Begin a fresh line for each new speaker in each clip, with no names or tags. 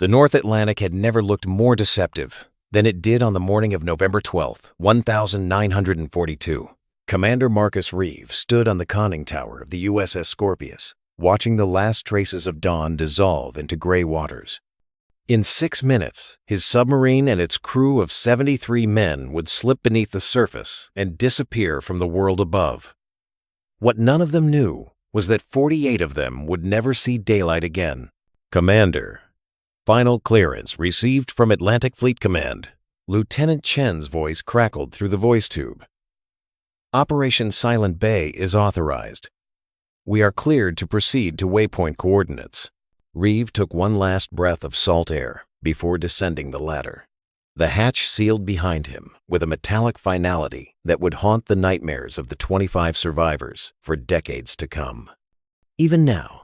The North Atlantic had never looked more deceptive than it did on the morning of November 12, 1942. Commander Marcus Reeve stood on the conning tower of the USS Scorpius, watching the last traces of dawn dissolve into gray waters. In 6 minutes, his submarine and its crew of 73 men would slip beneath the surface and disappear from the world above. What none of them knew was that 48 of them would never see daylight again. Commander, final clearance received from Atlantic Fleet Command. Lieutenant Chen's voice crackled through the voice tube. Operation Silent Bay is authorized. We are cleared to proceed to waypoint coordinates. Reeve took one last breath of salt air before descending the ladder. The hatch sealed behind him with a metallic finality that would haunt the nightmares of the 25 survivors for decades to come. Even now,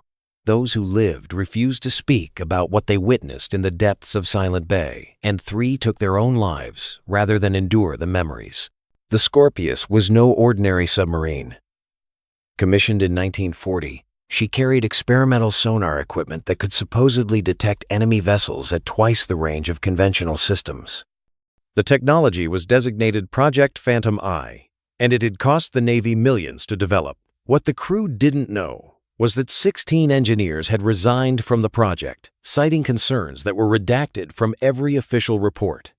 those who lived refused to speak about what they witnessed in the depths of Silent Bay, and 3 took their own lives rather than endure the memories. The Scorpius was no ordinary submarine. Commissioned in 1940, she carried experimental sonar equipment that could supposedly detect enemy vessels at twice the range of conventional systems. The technology was designated Project Phantom I, and it had cost the Navy millions to develop. What the crew didn't know was that 16 engineers had resigned from the project, citing concerns that were redacted from every official report.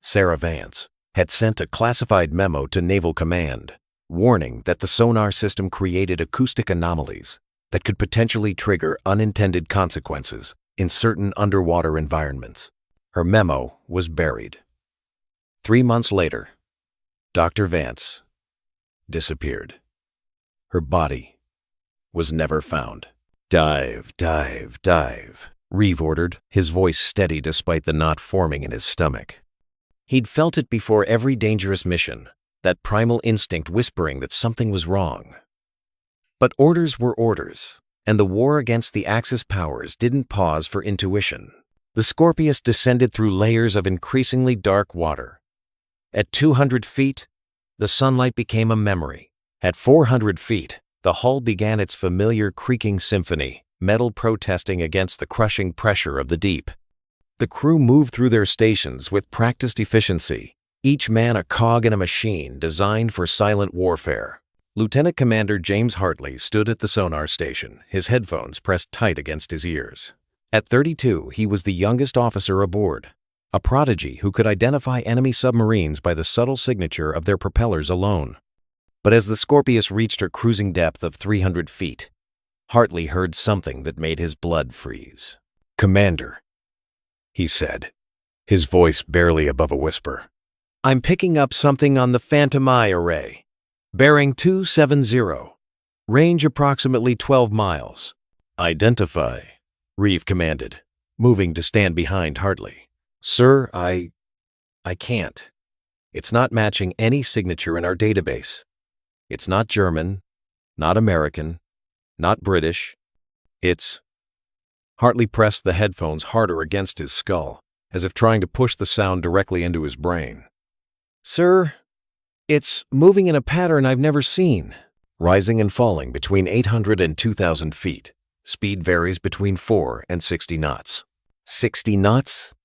Sarah Vance had sent a classified memo to Naval Command, warning that the sonar system created acoustic anomalies that could potentially trigger unintended consequences in certain underwater environments. Her memo was buried. 3 months later, Dr. Vance disappeared. Her body was never found. Dive, dive, dive, Reeve ordered, his voice steady despite the knot forming in his stomach. He'd felt it before every dangerous mission, that primal instinct whispering that something was wrong. But orders were orders, and the war against the Axis powers didn't pause for intuition. The Scorpius descended through layers of increasingly dark water. At 200 feet, the sunlight became a memory. At 400 feet, the hull began its familiar creaking symphony, metal protesting against the crushing pressure of the deep. The crew moved through their stations with practiced efficiency, each man a cog in a machine designed for silent warfare. Lieutenant Commander James Hartley stood at the sonar station, his headphones pressed tight against his ears. At 32, he was the youngest officer aboard, a prodigy who could identify enemy submarines by the subtle signature of their propellers alone. But as the Scorpius reached her cruising depth of 300 feet, Hartley heard something that made his blood freeze. "Commander," he said, his voice barely above a whisper. "I'm picking up something on the Phantom I array. Bearing 270. Range approximately 12 miles. Identify," Reeve commanded, moving to stand behind Hartley. "Sir, I can't. It's not matching any signature in our database. It's not German, not American, not British. It's—" Hartley pressed the headphones harder against his skull, as if trying to push the sound directly into his brain. "Sir, it's moving in a pattern I've never seen. Rising and falling between 800 and 2,000 feet. Speed varies between 4 and 60 knots. 60 knots?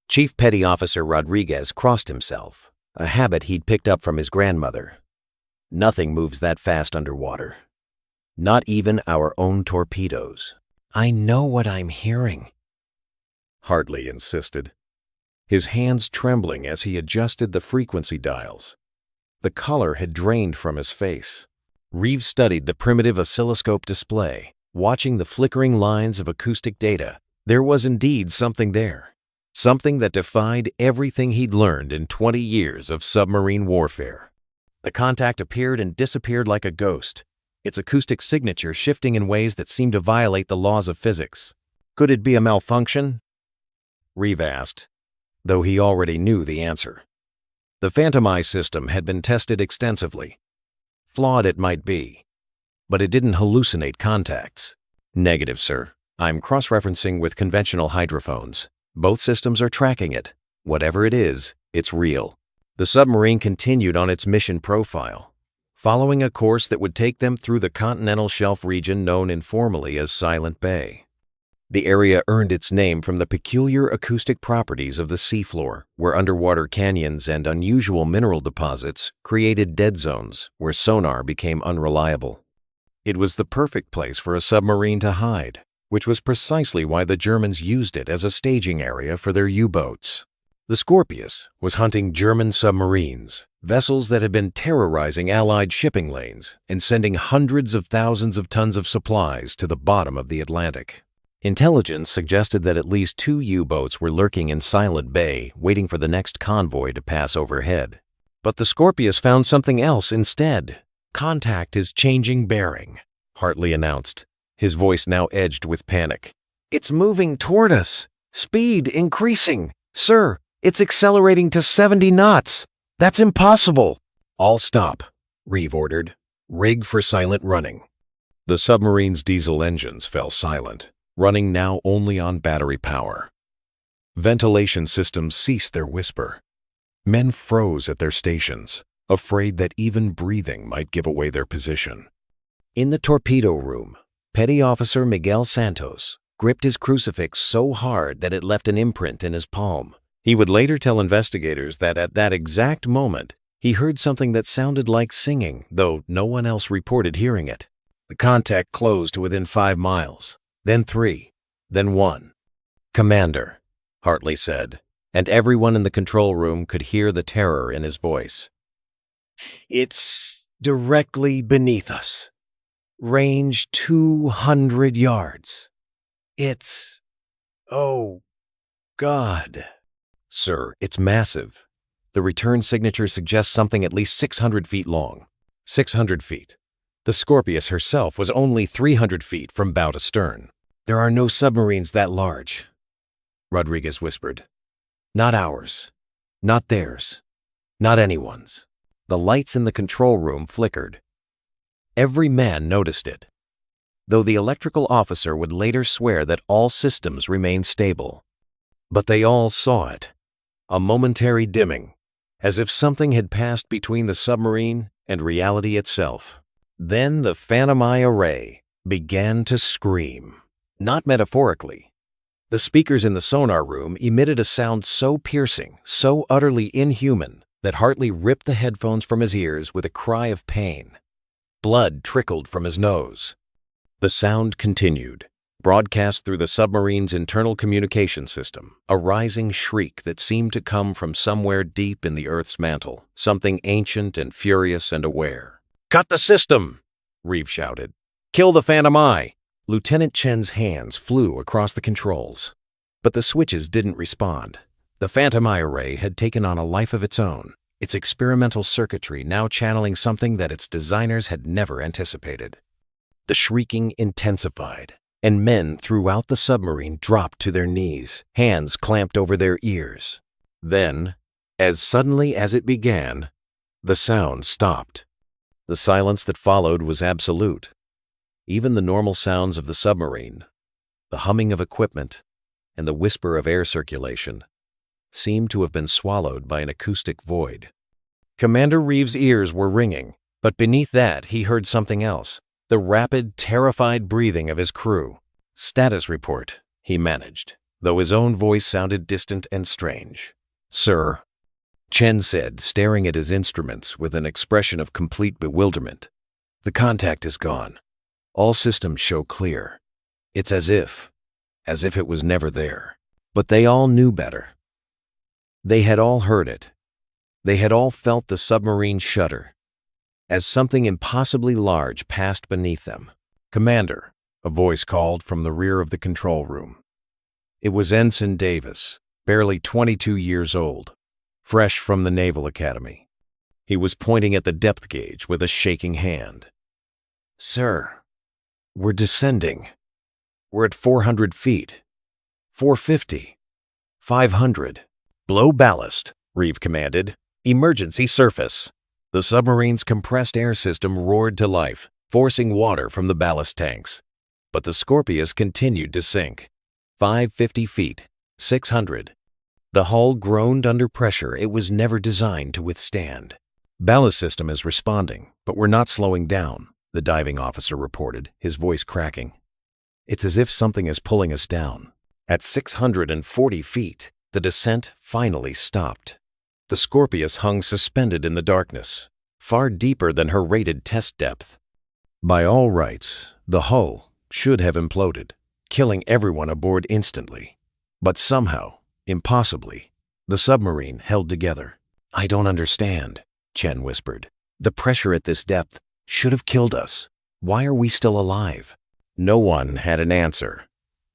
Chief Petty Officer Rodriguez crossed himself, a habit he'd picked up from his grandmother. Nothing moves that fast underwater. Not even our own torpedoes. "I know what I'm hearing," Hartley insisted, his hands trembling as he adjusted the frequency dials. The color had drained from his face. Reeve studied the primitive oscilloscope display, watching the flickering lines of acoustic data. There was indeed something there. Something that defied everything he'd learned in 20 years of submarine warfare. The contact appeared and disappeared like a ghost, its acoustic signature shifting in ways that seemed to violate the laws of physics. Could it be a malfunction? Reeve asked, though he already knew the answer. The Phantom I system had been tested extensively. Flawed it might be, but it didn't hallucinate contacts. "Negative, sir. I'm cross-referencing with conventional hydrophones. Both systems are tracking it. Whatever it is, it's real." The submarine continued on its mission profile, following a course that would take them through the continental shelf region known informally as Silent Bay. The area earned its name from the peculiar acoustic properties of the seafloor, where underwater canyons and unusual mineral deposits created dead zones where sonar became unreliable. It was the perfect place for a submarine to hide, which was precisely why the Germans used it as a staging area for their U-boats. The Scorpius was hunting German submarines, vessels that had been terrorizing Allied shipping lanes and sending hundreds of thousands of tons of supplies to the bottom of the Atlantic. Intelligence suggested that at least 2 U-boats were lurking in Silent Bay, waiting for the next convoy to pass overhead. But the Scorpius found something else instead. "Contact is changing bearing," Hartley announced, his voice now edged with panic. "It's moving toward us. Speed increasing. Sir, it's accelerating to 70 knots. That's impossible." "All stop," Reeve ordered. "Rig for silent running." The submarine's diesel engines fell silent, running now only on battery power. Ventilation systems ceased their whisper. Men froze at their stations, afraid that even breathing might give away their position. In the torpedo room, Petty Officer Miguel Santos gripped his crucifix so hard that it left an imprint in his palm. He would later tell investigators that at that exact moment, he heard something that sounded like singing, though no one else reported hearing it. The contact closed to within 5 miles, then 3, then 1. "Commander," Hartley said, and everyone in the control room could hear the terror in his voice. "It's directly beneath us. Range 200 yards. It's... oh, God." "Sir, it's massive. The return signature suggests something at least 600 feet long." 600 feet. The Scorpius herself was only 300 feet from bow to stern. "There are no submarines that large," Rodriguez whispered. "Not ours. Not theirs. Not anyone's." The lights in the control room flickered. Every man noticed it, though the electrical officer would later swear that all systems remained stable. But they all saw it. A momentary dimming, as if something had passed between the submarine and reality itself. Then the Phantom Eye array began to scream. Not metaphorically. The speakers in the sonar room emitted a sound so piercing, so utterly inhuman, that Hartley ripped the headphones from his ears with a cry of pain. Blood trickled from his nose. The sound continued, broadcast through the submarine's internal communication system, a rising shriek that seemed to come from somewhere deep in the Earth's mantle, something ancient and furious and aware. "Cut the system!" Reeve shouted. "Kill the Phantom Eye!" Lieutenant Chen's hands flew across the controls, but the switches didn't respond. The Phantom Eye array had taken on a life of its own, its experimental circuitry now channeling something that its designers had never anticipated. The shrieking intensified, and men throughout the submarine dropped to their knees, hands clamped over their ears. Then, as suddenly as it began, the sound stopped. The silence that followed was absolute. Even the normal sounds of the submarine, the humming of equipment, and the whisper of air circulation, seemed to have been swallowed by an acoustic void. Commander Reeves' ears were ringing, but beneath that he heard something else, the rapid, terrified breathing of his crew. "Status report," he managed, though his own voice sounded distant and strange. "Sir," Chen said, staring at his instruments with an expression of complete bewilderment. "The contact is gone. All systems show clear. It's as if it was never there." But they all knew better. They had all heard it. They had all felt the submarine shudder, as something impossibly large passed beneath them. "Commander," a voice called from the rear of the control room. It was Ensign Davis, barely 22 years old, fresh from the Naval Academy. He was pointing at the depth gauge with a shaking hand. "Sir, we're descending. We're at 400 feet. 450. 500. "Blow ballast," Reeve commanded. "Emergency surface." The submarine's compressed air system roared to life, forcing water from the ballast tanks. But the Scorpius continued to sink. 550 feet. 600. The hull groaned under pressure it was never designed to withstand. "Ballast system is responding, but we're not slowing down," the diving officer reported, his voice cracking. It's as if something is pulling us down. At 640 feet, the descent finally stopped. The Scorpius hung suspended in the darkness, far deeper than her rated test depth. By all rights, the hull should have imploded, killing everyone aboard instantly. But somehow, impossibly, the submarine held together. "I don't understand," Chen whispered. "The pressure at this depth should have killed us. Why are we still alive?" No one had an answer.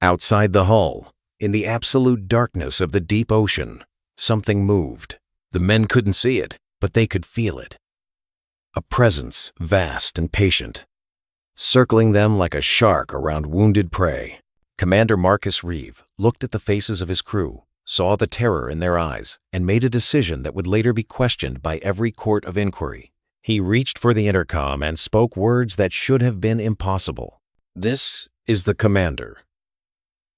Outside the hull, in the absolute darkness of the deep ocean, something moved. The men couldn't see it, but they could feel it. A presence vast and patient, circling them like a shark around wounded prey. Commander Marcus Reeve looked at the faces of his crew, saw the terror in their eyes, and made a decision that would later be questioned by every court of inquiry. He reached for the intercom and spoke words that should have been impossible. "This is the commander.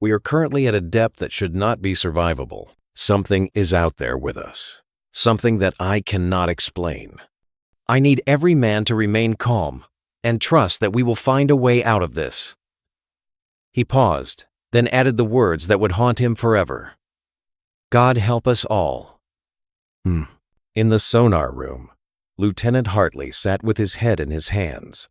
We are currently at a depth that should not be survivable. Something is out there with us. Something that I cannot explain. I need every man to remain calm and trust that we will find a way out of this." He paused, then added the words that would haunt him forever. "God help us all." In the sonar room, Lieutenant Hartley sat with his head in his hands,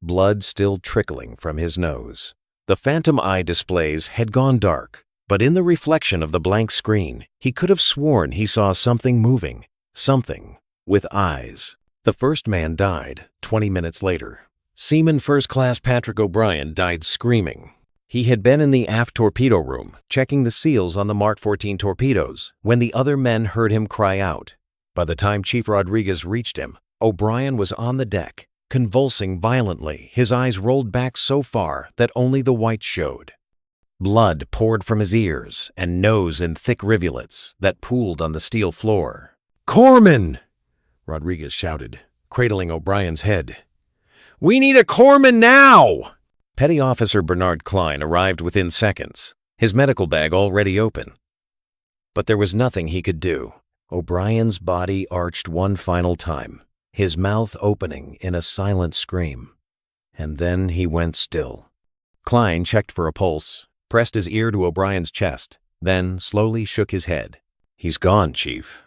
blood still trickling from his nose. The phantom eye displays had gone dark, but in the reflection of the blank screen, he could have sworn he saw something moving, something with eyes. The first man died 20 minutes later. Seaman First Class Patrick O'Brien died screaming. He had been in the aft torpedo room, checking the seals on the Mark 14 torpedoes, when the other men heard him cry out. By the time Chief Rodriguez reached him, O'Brien was on the deck, convulsing violently, his eyes rolled back so far that only the whites showed. Blood poured from his ears and nose in thick rivulets that pooled on the steel floor. "Corpsman!" Rodriguez shouted, cradling O'Brien's head. "We need a corpsman now!" Petty Officer Bernard Klein arrived within seconds, his medical bag already open. But there was nothing he could do. O'Brien's body arched one final time, his mouth opening in a silent scream. And then he went still. Klein checked for a pulse, pressed his ear to O'Brien's chest, then slowly shook his head. "He's gone, Chief.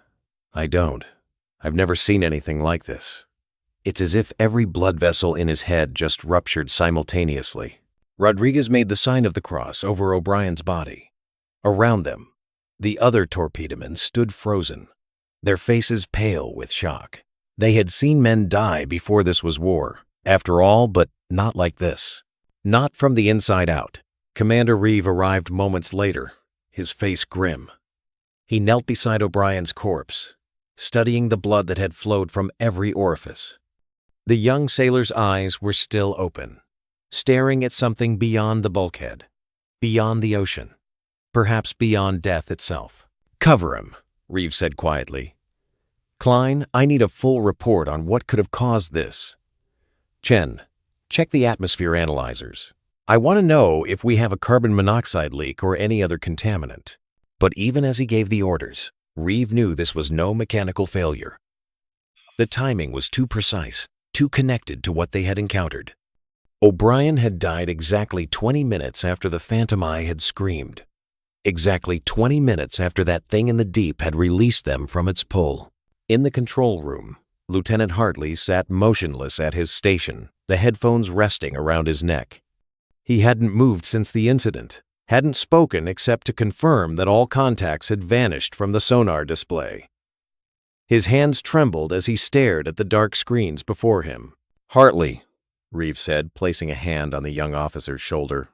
I've never seen anything like this." It's as if every blood vessel in his head just ruptured simultaneously. Rodriguez made the sign of the cross over O'Brien's body. Around them, the other torpedomen stood frozen, their faces pale with shock. They had seen men die before this was war, after all, but not like this. Not from the inside out. Commander Reeve arrived moments later, his face grim. He knelt beside O'Brien's corpse, studying the blood that had flowed from every orifice. The young sailor's eyes were still open, staring at something beyond the bulkhead, beyond the ocean, perhaps beyond death itself. "Cover him," Reeve said quietly. "Klein, I need a full report on what could have caused this. Chen, check the atmosphere analyzers. I want to know if we have a carbon monoxide leak or any other contaminant." But even as he gave the orders, Reeve knew this was no mechanical failure. The timing was too precise, too connected to what they had encountered. O'Brien had died exactly 20 minutes after the Phantom Eye had screamed. Exactly 20 minutes after that thing in the deep had released them from its pull. In the control room, Lieutenant Hartley sat motionless at his station, the headphones resting around his neck. He hadn't moved since the incident, hadn't spoken except to confirm that all contacts had vanished from the sonar display. His hands trembled as he stared at the dark screens before him. "Hartley," Reeve said, placing a hand on the young officer's shoulder,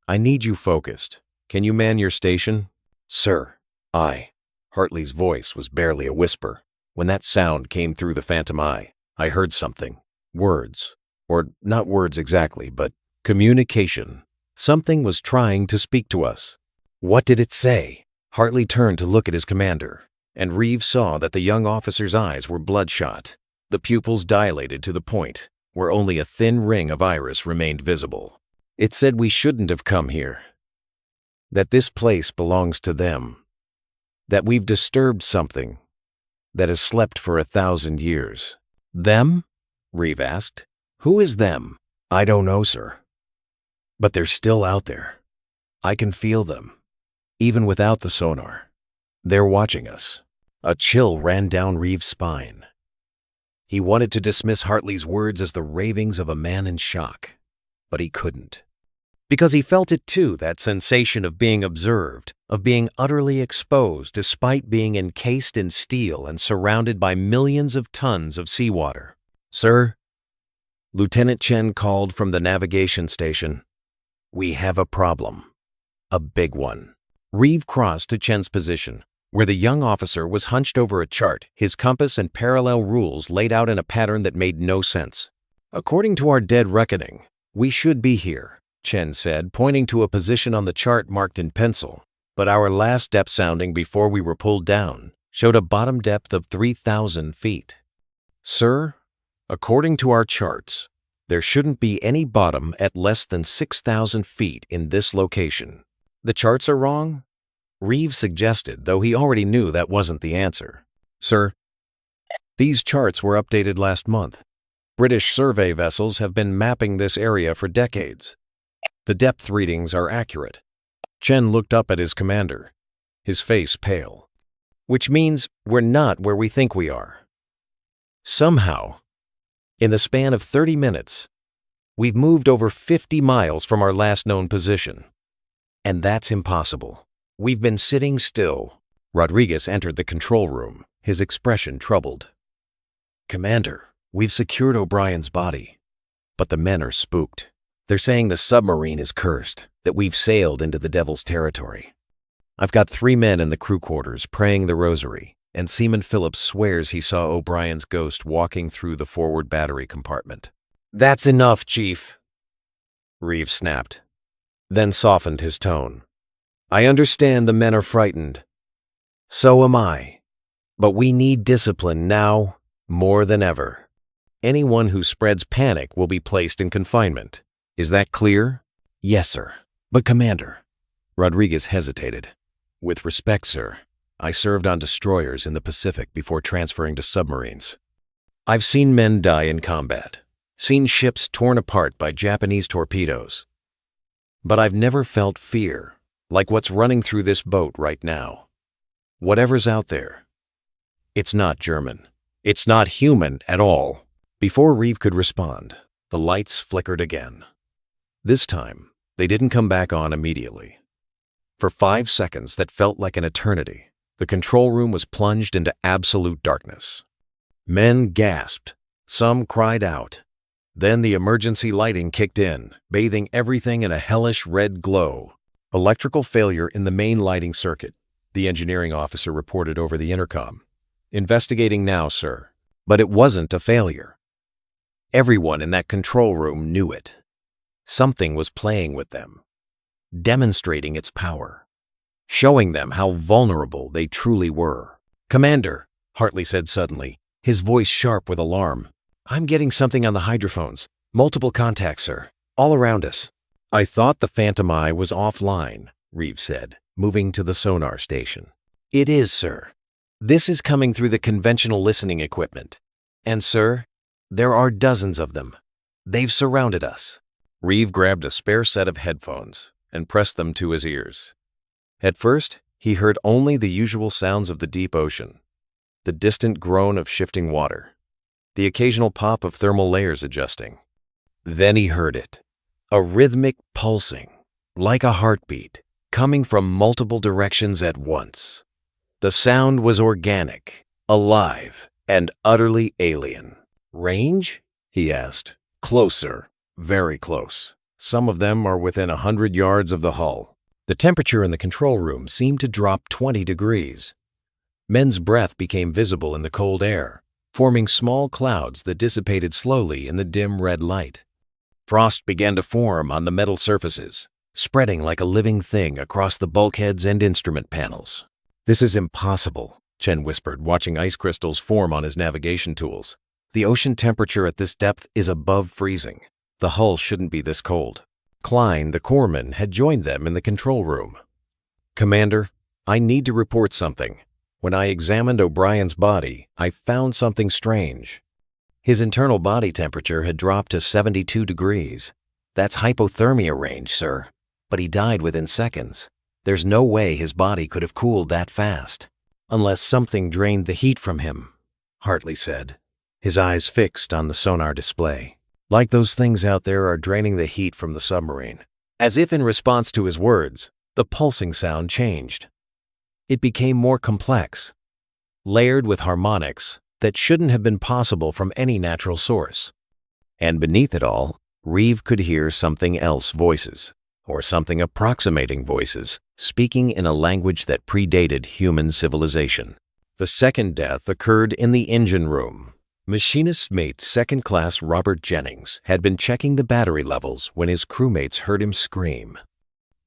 "I need you focused. Can you man your station?" "Sir, I." Hartley's voice was barely a whisper. "When that sound came through the Phantom Eye, I heard something. Words. Or not words exactly, but communication. Something was trying to speak to us." "What did it say?" Hartley turned to look at his commander, and Reeve saw that the young officer's eyes were bloodshot, the pupils dilated to the point where only a thin ring of iris remained visible. "It said we shouldn't have come here. That this place belongs to them. That we've disturbed something that has slept for 1,000 years. "Them?" Reeve asked. "Who is them?" "I don't know, sir." But they're still out there. I can feel them, even without the sonar. They're watching us. A chill ran down Reeves' spine. He wanted to dismiss Hartley's words as the ravings of a man in shock, but he couldn't. Because he felt it too, that sensation of being observed, of being utterly exposed despite being encased in steel and surrounded by millions of tons of seawater. "Sir," Lieutenant Chen called from the navigation station, "we have a problem. A big one." Reeve crossed to Chen's position, where the young officer was hunched over a chart, his compass and parallel rules laid out in a pattern that made no sense. "According to our dead reckoning, we should be here," Chen said, pointing to a position on the chart marked in pencil. "But our last depth sounding before we were pulled down showed a bottom depth of 3,000 feet. Sir, according to our charts, there shouldn't be any bottom at less than 6,000 feet in this location." "The charts are wrong?" Reeves suggested, though he already knew that wasn't the answer. "Sir, these charts were updated last month. British survey vessels have been mapping this area for decades. The depth readings are accurate." Chen looked up at his commander, his face pale. "Which means we're not where we think we are. Somehow, in the span of 30 minutes, we've moved over 50 miles from our last known position. And that's impossible. We've been sitting still." Rodriguez entered the control room, his expression troubled. "Commander, we've secured O'Brien's body, but the men are spooked. They're saying the submarine is cursed, that we've sailed into the devil's territory. I've got 3 men in the crew quarters praying the rosary, and Seaman Phillips swears he saw O'Brien's ghost walking through the forward battery compartment." "That's enough, Chief," Reeves snapped, then softened his tone. "I understand the men are frightened. So am I. But we need discipline now more than ever. Anyone who spreads panic will be placed in confinement. Is that clear?" "Yes, sir. But Commander," Rodriguez hesitated. "With respect, sir, I served on destroyers in the Pacific before transferring to submarines. I've seen men die in combat, seen ships torn apart by Japanese torpedoes. But I've never felt fear like what's running through this boat right now. Whatever's out there, it's not German. It's not human at all." Before Reeve could respond, the lights flickered again. This time, they didn't come back on immediately. For 5 seconds that felt like an eternity, the control room was plunged into absolute darkness. Men gasped. Some cried out. Then the emergency lighting kicked in, bathing everything in a hellish red glow. "Electrical failure in the main lighting circuit," the engineering officer reported over the intercom. "Investigating now, sir." But it wasn't a failure. Everyone in that control room knew it. Something was playing with them, demonstrating its power, showing them how vulnerable they truly were. "Commander," Hartley said suddenly, his voice sharp with alarm, "I'm getting something on the hydrophones. Multiple contacts, sir. All around us." "I thought the Phantom Eye was offline," Reeves said, moving to the sonar station. "It is, sir. This is coming through the conventional listening equipment. And, sir, there are dozens of them. They've surrounded us." Reeve grabbed a spare set of headphones and pressed them to his ears. At first, he heard only the usual sounds of the deep ocean, the distant groan of shifting water, the occasional pop of thermal layers adjusting. Then he heard it. A rhythmic pulsing, like a heartbeat, coming from multiple directions at once. The sound was organic, alive, and utterly alien. "Range?" he asked. "Closer, very close. Some of them are within 100 yards of the hull." The temperature in the control room seemed to drop 20 degrees. Men's breath became visible in the cold air, forming small clouds that dissipated slowly in the dim red light. Frost began to form on the metal surfaces, spreading like a living thing across the bulkheads and instrument panels. "This is impossible," Chen whispered, watching ice crystals form on his navigation tools. "The ocean temperature at this depth is above freezing. The hull shouldn't be this cold." Klein, the corpsman, had joined them in the control room. "Commander, I need to report something. When I examined O'Brien's body, I found something strange. His internal body temperature had dropped to 72 degrees, That's hypothermia range, sir. But he died within seconds. There's no way his body could have cooled that fast. Unless something drained the heat from him, Hartley said, his eyes fixed on the sonar display. Like those things out there are draining the heat from the submarine. As if in response to his words, the pulsing sound changed. It became more complex, layered with harmonics that shouldn't have been possible from any natural source. And beneath it all, Reeve could hear something else voices, or something approximating voices, speaking in a language that predated human civilization. The second death occurred in the engine room. Machinist mate Second Class Robert Jennings had been checking the battery levels when his crewmates heard him scream.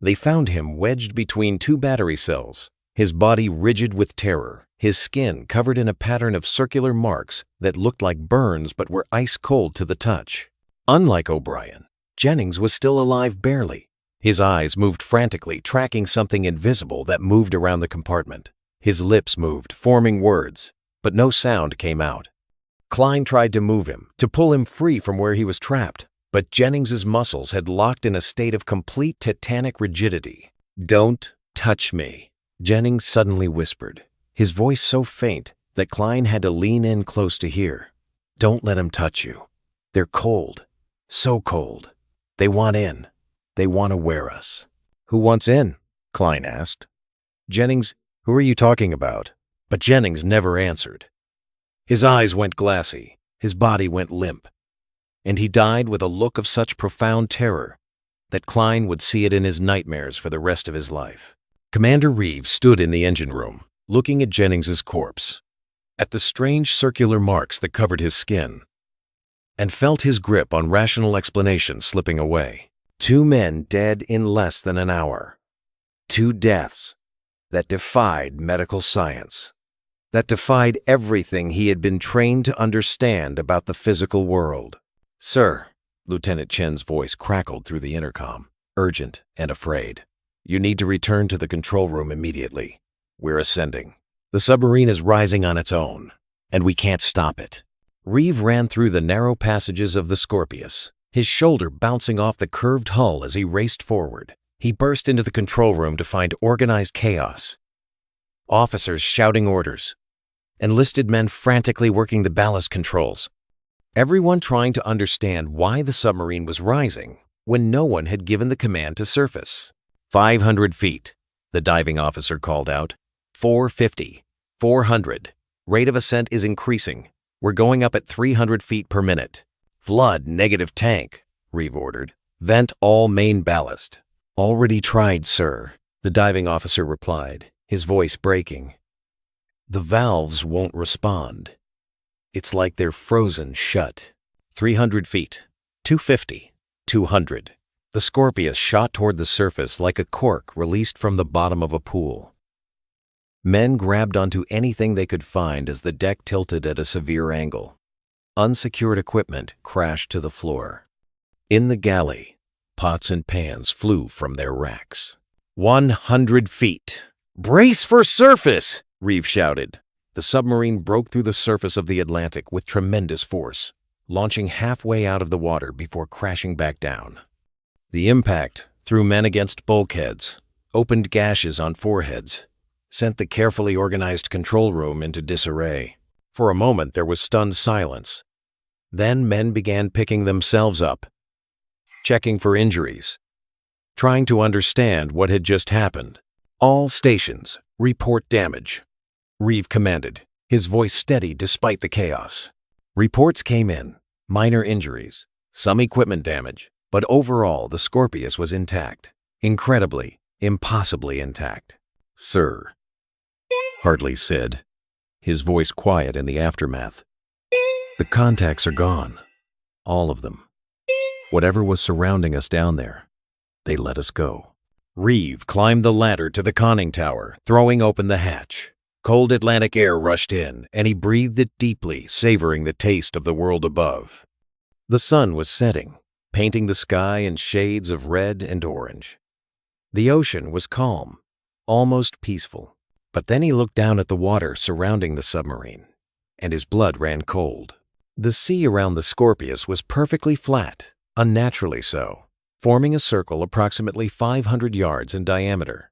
They found him wedged between two battery cells, his body rigid with terror, his skin covered in a pattern of circular marks that looked like burns but were ice cold to the touch. Unlike O'Brien, Jennings was still alive barely. His eyes moved frantically, tracking something invisible that moved around the compartment. His lips moved, forming words, but no sound came out. Klein tried to move him, to pull him free from where he was trapped, but Jennings's muscles had locked in a state of complete tetanic rigidity. "Don't touch me," Jennings suddenly whispered, his voice so faint that Klein had to lean in close to hear. "Don't let him touch you. They're cold, so cold. They want in. They want to wear us." "Who wants in?" Klein asked. "Jennings, who are you talking about?" But Jennings never answered. His eyes went glassy, his body went limp, and he died with a look of such profound terror that Klein would see it in his nightmares for the rest of his life. Commander Reeves stood in the engine room, looking at Jennings's corpse, at the strange circular marks that covered his skin, and felt his grip on rational explanation slipping away. 2 men dead in less than an hour. 2 deaths that defied medical science, that defied everything he had been trained to understand about the physical world. "Sir," Lieutenant Chen's voice crackled through the intercom, urgent and afraid. "You need to return to the control room immediately. We're ascending. The submarine is rising on its own, and we can't stop it." Reeve ran through the narrow passages of the Scorpius, his shoulder bouncing off the curved hull as he raced forward. He burst into the control room to find organized chaos. Officers shouting orders, enlisted men frantically working the ballast controls, everyone trying to understand why the submarine was rising when no one had given the command to surface. 500 feet, the diving officer called out. 450, 400. Rate of ascent is increasing. We're going up at 300 feet per minute. "Flood negative tank," Reeve ordered. "Vent all main ballast." "Already tried, sir," the diving officer replied, his voice breaking. "The valves won't respond. It's like they're frozen shut." 300 feet, 250, 200. The Scorpius shot toward the surface like a cork released from the bottom of a pool. Men grabbed onto anything they could find as the deck tilted at a severe angle. Unsecured equipment crashed to the floor. In the galley, pots and pans flew from their racks. 100 feet. "Brace for surface!" Reeve shouted. The submarine broke through the surface of the Atlantic with tremendous force, launching halfway out of the water before crashing back down. The impact threw men against bulkheads, opened gashes on foreheads, sent the carefully organized control room into disarray. For a moment there was stunned silence. Then men began picking themselves up, checking for injuries, trying to understand what had just happened. "All stations, report damage," Reeve commanded, his voice steady despite the chaos. Reports came in, minor injuries, some equipment damage, but overall the Scorpius was intact. Incredibly, impossibly intact. "Sir," Hartley said, his voice quiet in the aftermath. "The contacts are gone. All of them. Whatever was surrounding us down there, they let us go." Reeve climbed the ladder to the conning tower, throwing open the hatch. Cold Atlantic air rushed in, and he breathed it deeply, savoring the taste of the world above. The sun was setting, painting the sky in shades of red and orange. The ocean was calm, almost peaceful. But then he looked down at the water surrounding the submarine, and his blood ran cold. The sea around the Scorpius was perfectly flat, unnaturally so. forming a circle approximately 500 yards in diameter.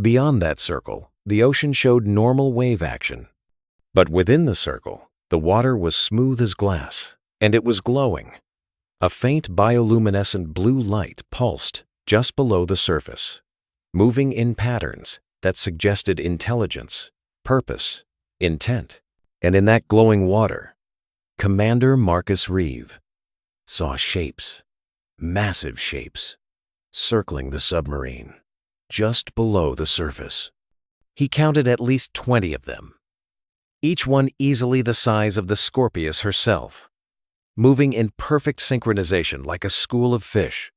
Beyond that circle, the ocean showed normal wave action. But within the circle, the water was smooth as glass, and it was glowing. A faint bioluminescent blue light pulsed just below the surface, moving in patterns that suggested intelligence, purpose, intent. And in that glowing water, Commander Marcus Reeve saw shapes, massive shapes, circling the submarine, just below the surface. He counted at least 20 of them, each one easily the size of the Scorpius herself, moving in perfect synchronization like a school of fish,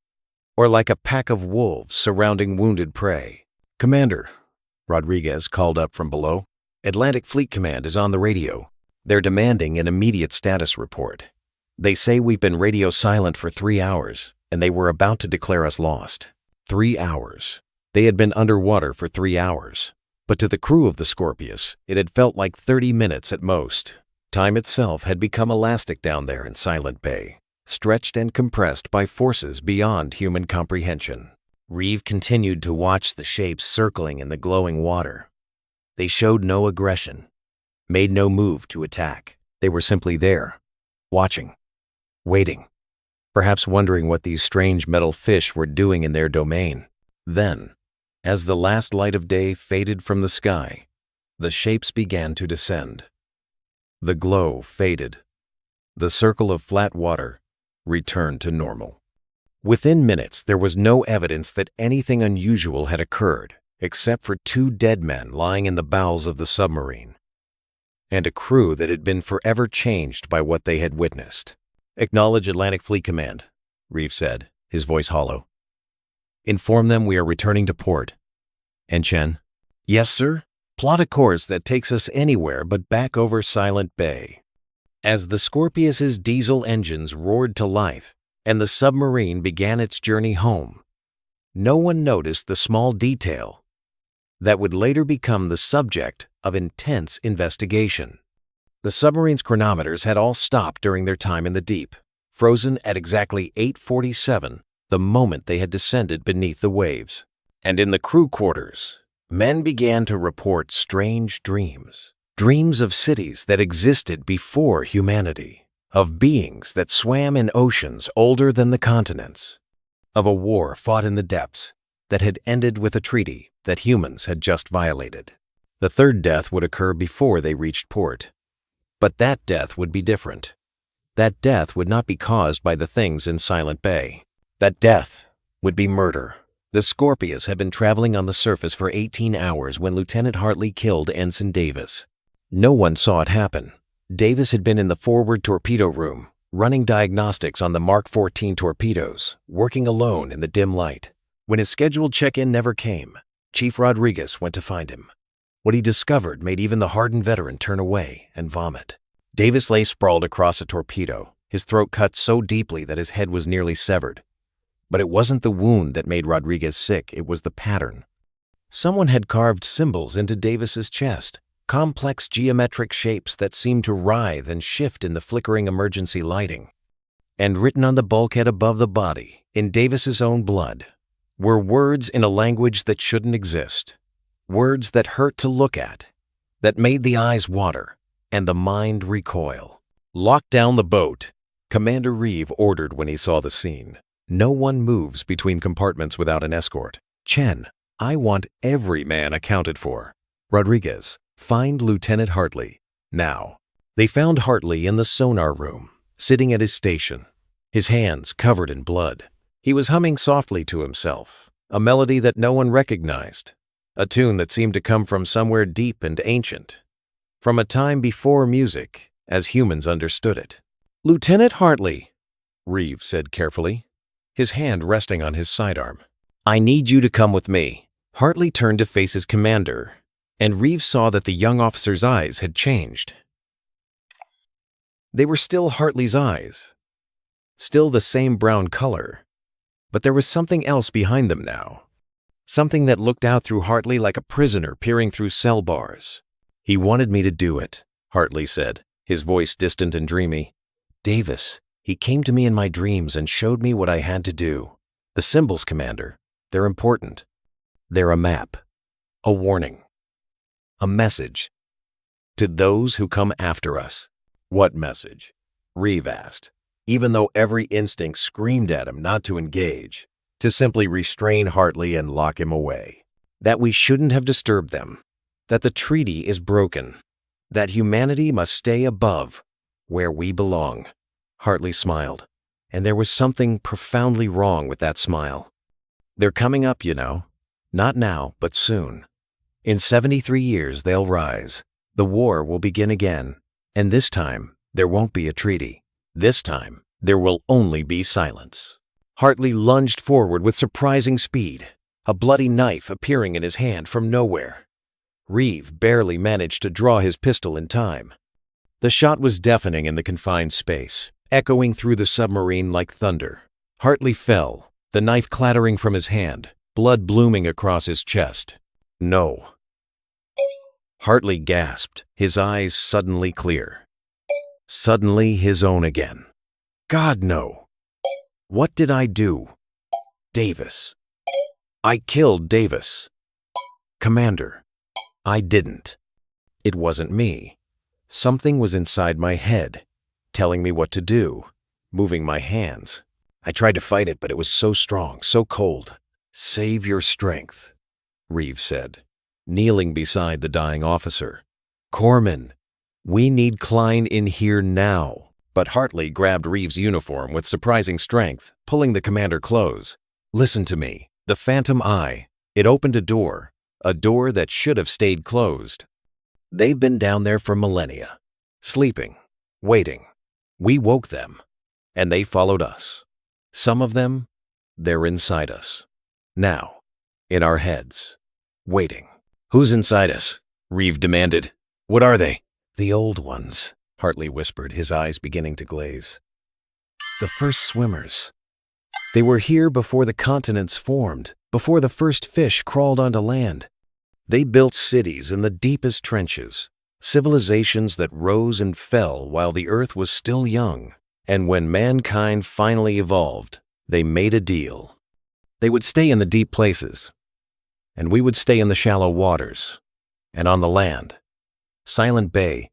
or like a pack of wolves surrounding wounded prey. "Commander," Rodriguez called up from below, "Atlantic Fleet Command is on the radio. They're demanding an immediate status report. They say we've been radio silent for 3 hours, and they were about to declare us lost." 3 hours. They had been underwater for 3 hours. But to the crew of the Scorpius, it had felt like 30 minutes at most. Time itself had become elastic down there in Silent Bay, stretched and compressed by forces beyond human comprehension. Reeve continued to watch the shapes circling in the glowing water. They showed no aggression, made no move to attack. They were simply there, watching, waiting, perhaps wondering what these strange metal fish were doing in their domain. Then, as the last light of day faded from the sky, the shapes began to descend. The glow faded. The circle of flat water returned to normal. Within minutes, there was no evidence that anything unusual had occurred, except for 2 dead men lying in the bowels of the submarine, and a crew that had been forever changed by what they had witnessed. "Acknowledge Atlantic Fleet Command," Reeve said, his voice hollow. "Inform them we are returning to port." "And Chen?" "Yes, sir. Plot a course that takes us anywhere but back over Silent Bay." As the Scorpius's diesel engines roared to life and the submarine began its journey home, no one noticed the small detail that would later become the subject of intense investigation. The submarine's chronometers had all stopped during their time in the deep, frozen at exactly 8:47 the moment they had descended beneath the waves. And in the crew quarters, men began to report strange dreams. Dreams of cities that existed before humanity, of beings that swam in oceans older than the continents, of a war fought in the depths that had ended with a treaty that humans had just violated. The third death would occur before they reached port. But that death would be different. That death would not be caused by the things in Silent Bay. That death would be murder. The Scorpius had been traveling on the surface for 18 hours when Lieutenant Hartley killed Ensign Davis. No one saw it happen. Davis had been in the forward torpedo room, running diagnostics on the Mark 14 torpedoes, working alone in the dim light. When his scheduled check-in never came, Chief Rodriguez went to find him. What he discovered made even the hardened veteran turn away and vomit. Davis lay sprawled across a torpedo, his throat cut so deeply that his head was nearly severed. But it wasn't the wound that made Rodriguez sick, it was the pattern. Someone had carved symbols into Davis's chest, complex geometric shapes that seemed to writhe and shift in the flickering emergency lighting. And written on the bulkhead above the body, in Davis's own blood, were words in a language that shouldn't exist. Words that hurt to look at, that made the eyes water and the mind recoil. "Lock down the boat," Commander Reeve ordered when he saw the scene. "No one moves between compartments without an escort. Chen, I want every man accounted for. Rodriguez, find Lieutenant Hartley, now." They found Hartley in the sonar room, sitting at his station, his hands covered in blood. He was humming softly to himself, a melody that no one recognized, a tune that seemed to come from somewhere deep and ancient, from a time before music, as humans understood it. "Lieutenant Hartley," Reeve said carefully, his hand resting on his sidearm. "I need you to come with me." Hartley turned to face his commander, and Reeve saw that the young officer's eyes had changed. They were still Hartley's eyes, still the same brown color, but there was something else behind them now. Something that looked out through Hartley like a prisoner peering through cell bars. "He wanted me to do it," Hartley said, his voice distant and dreamy. "Davis, he came to me in my dreams and showed me what I had to do. The symbols, Commander, they're important. They're a map, a warning, a message to those who come after us. What message? Reeve asked, even though every instinct screamed at him not to engage, to simply restrain Hartley and lock him away. That we shouldn't have disturbed them, that the treaty is broken, that humanity must stay above where we belong. Hartley smiled, and there was something profoundly wrong with that smile. They're coming up, you know. Not now, but soon. In 73 years, they'll rise. The war will begin again, and this time, there won't be a treaty. This time, there will only be silence. Hartley lunged forward with surprising speed, a bloody knife appearing in his hand from nowhere. Reeve barely managed to draw his pistol in time. The shot was deafening in the confined space, echoing through the submarine like thunder. Hartley fell, the knife clattering from his hand, blood blooming across his chest. No. Hartley gasped, his eyes suddenly clear. Suddenly his own again. God, no. What did I do? Davis. I killed Davis. Commander, I didn't. It wasn't me. Something was inside my head, telling me what to do, moving my hands. I tried to fight it, but it was so strong, so cold. Save your strength, Reeve said, kneeling beside the dying officer. Corpsman, we need Klein in here now. But Hartley grabbed Reeve's uniform with surprising strength, pulling the commander close. Listen to me. The Phantom Eye. It opened a door that should have stayed closed. They've been down there for millennia, sleeping, waiting. We woke them, and they followed us. Some of them, they're inside us. Now, in our heads, waiting. Who's inside us? Reeve demanded. What are they? The old ones, Hartley whispered, his eyes beginning to glaze. The first swimmers. They were here before the continents formed, before the first fish crawled onto land. They built cities in the deepest trenches, civilizations that rose and fell while the earth was still young. And when mankind finally evolved, they made a deal. They would stay in the deep places, and we would stay in the shallow waters and on the land. Silent Bay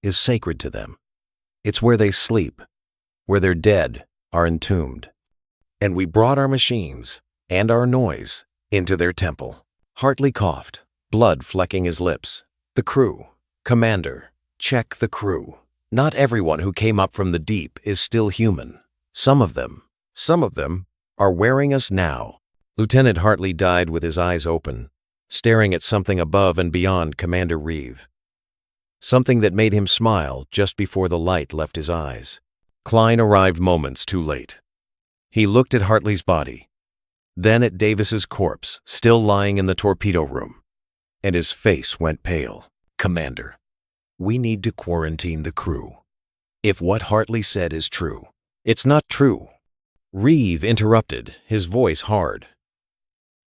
is sacred to them. It's where they sleep, where their dead are entombed. And we brought our machines and our noise into their temple. Hartley coughed, blood flecking his lips. The crew. Commander, check the crew. Not everyone who came up from the deep is still human. Some of them are wearing us now. Lieutenant Hartley died with his eyes open, staring at something above and beyond Commander Reeve. Something that made him smile just before the light left his eyes. Klein arrived moments too late. He looked at Hartley's body, then at Davis's corpse, still lying in the torpedo room, and his face went pale. Commander, we need to quarantine the crew. If what Hartley said is true, it's not true. Reeve interrupted, his voice hard.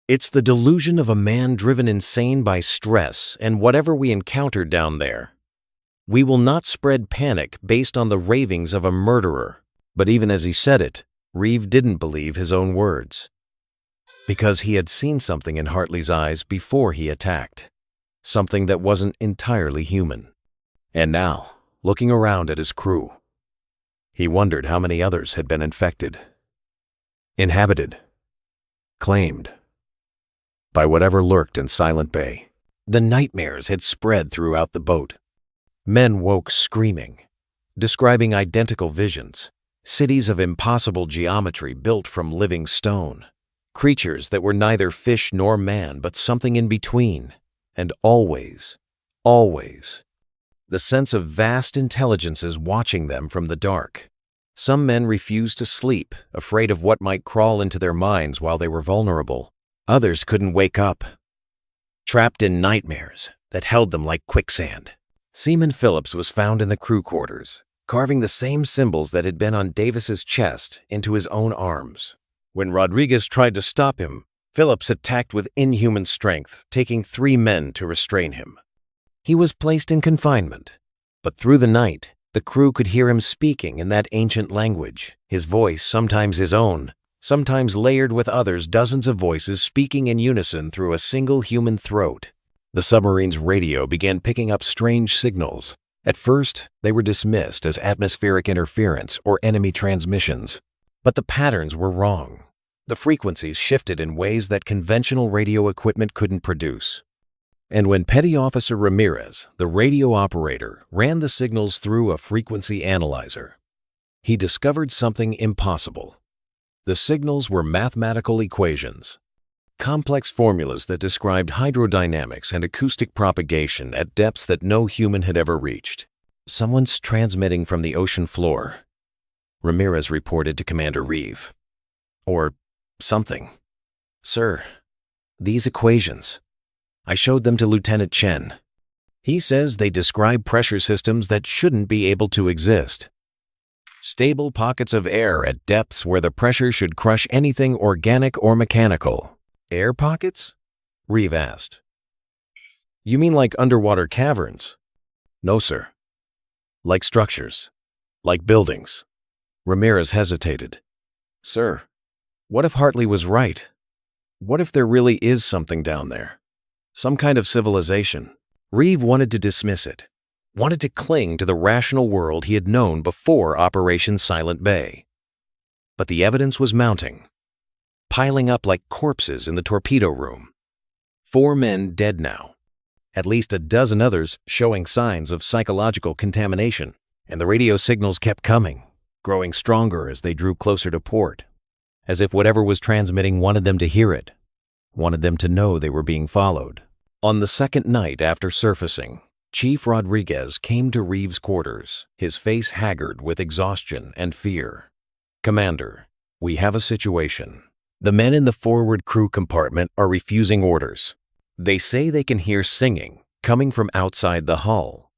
It's the delusion of a man driven insane by stress and whatever we encountered down there. We will not spread panic based on the ravings of a murderer. But even as he said it, Reeve didn't believe his own words. Because he had seen something in Hartley's eyes before he attacked. Something that wasn't entirely human. And now, looking around at his crew, he wondered how many others had been infected, inhabited, claimed by whatever lurked in Silent Bay. The nightmares had spread throughout the boat. Men woke screaming, describing identical visions, cities of impossible geometry built from living stone, creatures that were neither fish nor man but something in between, and always, the sense of vast intelligences watching them from the dark. Some men refused to sleep, afraid of what might crawl into their minds while they were vulnerable. Others couldn't wake up, trapped in nightmares that held them like quicksand. Seaman Phillips was found in the crew quarters, carving the same symbols that had been on Davis's chest into his own arms. When Rodriguez tried to stop him, Phillips attacked with inhuman strength, taking 3 men to restrain him. He was placed in confinement, but through the night, the crew could hear him speaking in that ancient language, his voice sometimes his own, sometimes layered with others, dozens of voices speaking in unison through a single human throat. The submarine's radio began picking up strange signals. At first, they were dismissed as atmospheric interference or enemy transmissions. But the patterns were wrong. The frequencies shifted in ways that conventional radio equipment couldn't produce. And when Petty Officer Ramirez, the radio operator, ran the signals through a frequency analyzer, he discovered something impossible. The signals were mathematical equations, complex formulas that described hydrodynamics and acoustic propagation at depths that no human had ever reached. "Someone's transmitting from the ocean floor," Ramirez reported to Commander Reeve. "Or something. Sir, these equations, I showed them to Lieutenant Chen. He says they describe pressure systems that shouldn't be able to exist. Stable pockets of air at depths where the pressure should crush anything organic or mechanical." "Air pockets?" Reeve asked. "You mean like underwater caverns?" "No, sir. Like structures. Like buildings." Ramirez hesitated. "Sir, what if Hartley was right? What if there really is something down there? Some kind of civilization?" Reeve wanted to dismiss it, wanted to cling to the rational world he had known before Operation Silent Bay. But the evidence was mounting, piling up like corpses in the torpedo room. 4 men dead now, at least a dozen others showing signs of psychological contamination, and the radio signals kept coming, growing stronger as they drew closer to port, as if whatever was transmitting wanted them to hear it, wanted them to know they were being followed. On the second night after surfacing, Chief Rodriguez came to Reeves' quarters, his face haggard with exhaustion and fear. "Commander, we have a situation. The men in the forward crew compartment are refusing orders. They say they can hear singing coming from outside the hull.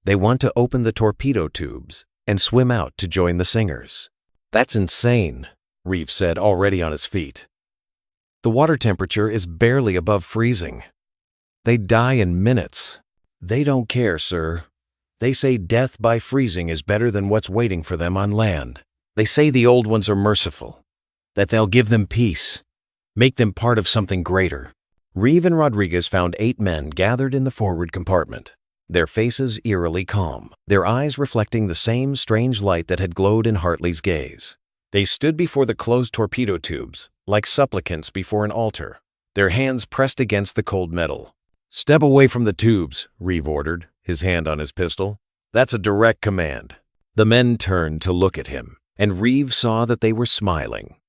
They want to open the torpedo tubes and swim out to join the singers." "That's insane," Reeves said, already on his feet. "The water temperature is barely above freezing. They'd die in minutes." "They don't care, sir. They say death by freezing is better than what's waiting for them on land. They say the old ones are merciful, that they'll give them peace, make them part of something greater." Reeve and Rodriguez found 8 men gathered in the forward compartment, their faces eerily calm, their eyes reflecting the same strange light that had glowed in Hartley's gaze. They stood before the closed torpedo tubes, like supplicants before an altar, their hands pressed against the cold metal. "Step away from the tubes," Reeve ordered, his hand on his pistol. "That's a direct command." The men turned to look at him, and Reeve saw that they were smiling,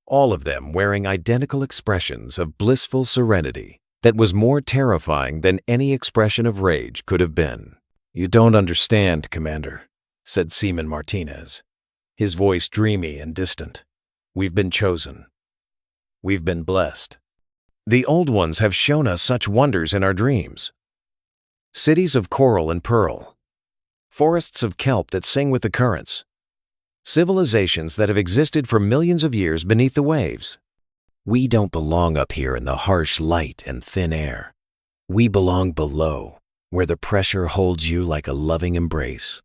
all of them wearing identical expressions of blissful serenity that was more terrifying than any expression of rage could have been. "You don't understand, Commander," said Seaman Martinez, his voice dreamy and distant. "We've been chosen. We've been blessed. The old ones have shown us such wonders in our dreams. Cities of coral and pearl, forests of kelp that sing with the currents, civilizations that have existed for millions of years beneath the waves. We don't belong up here in the harsh light and thin air. We belong below, where the pressure holds you like a loving embrace,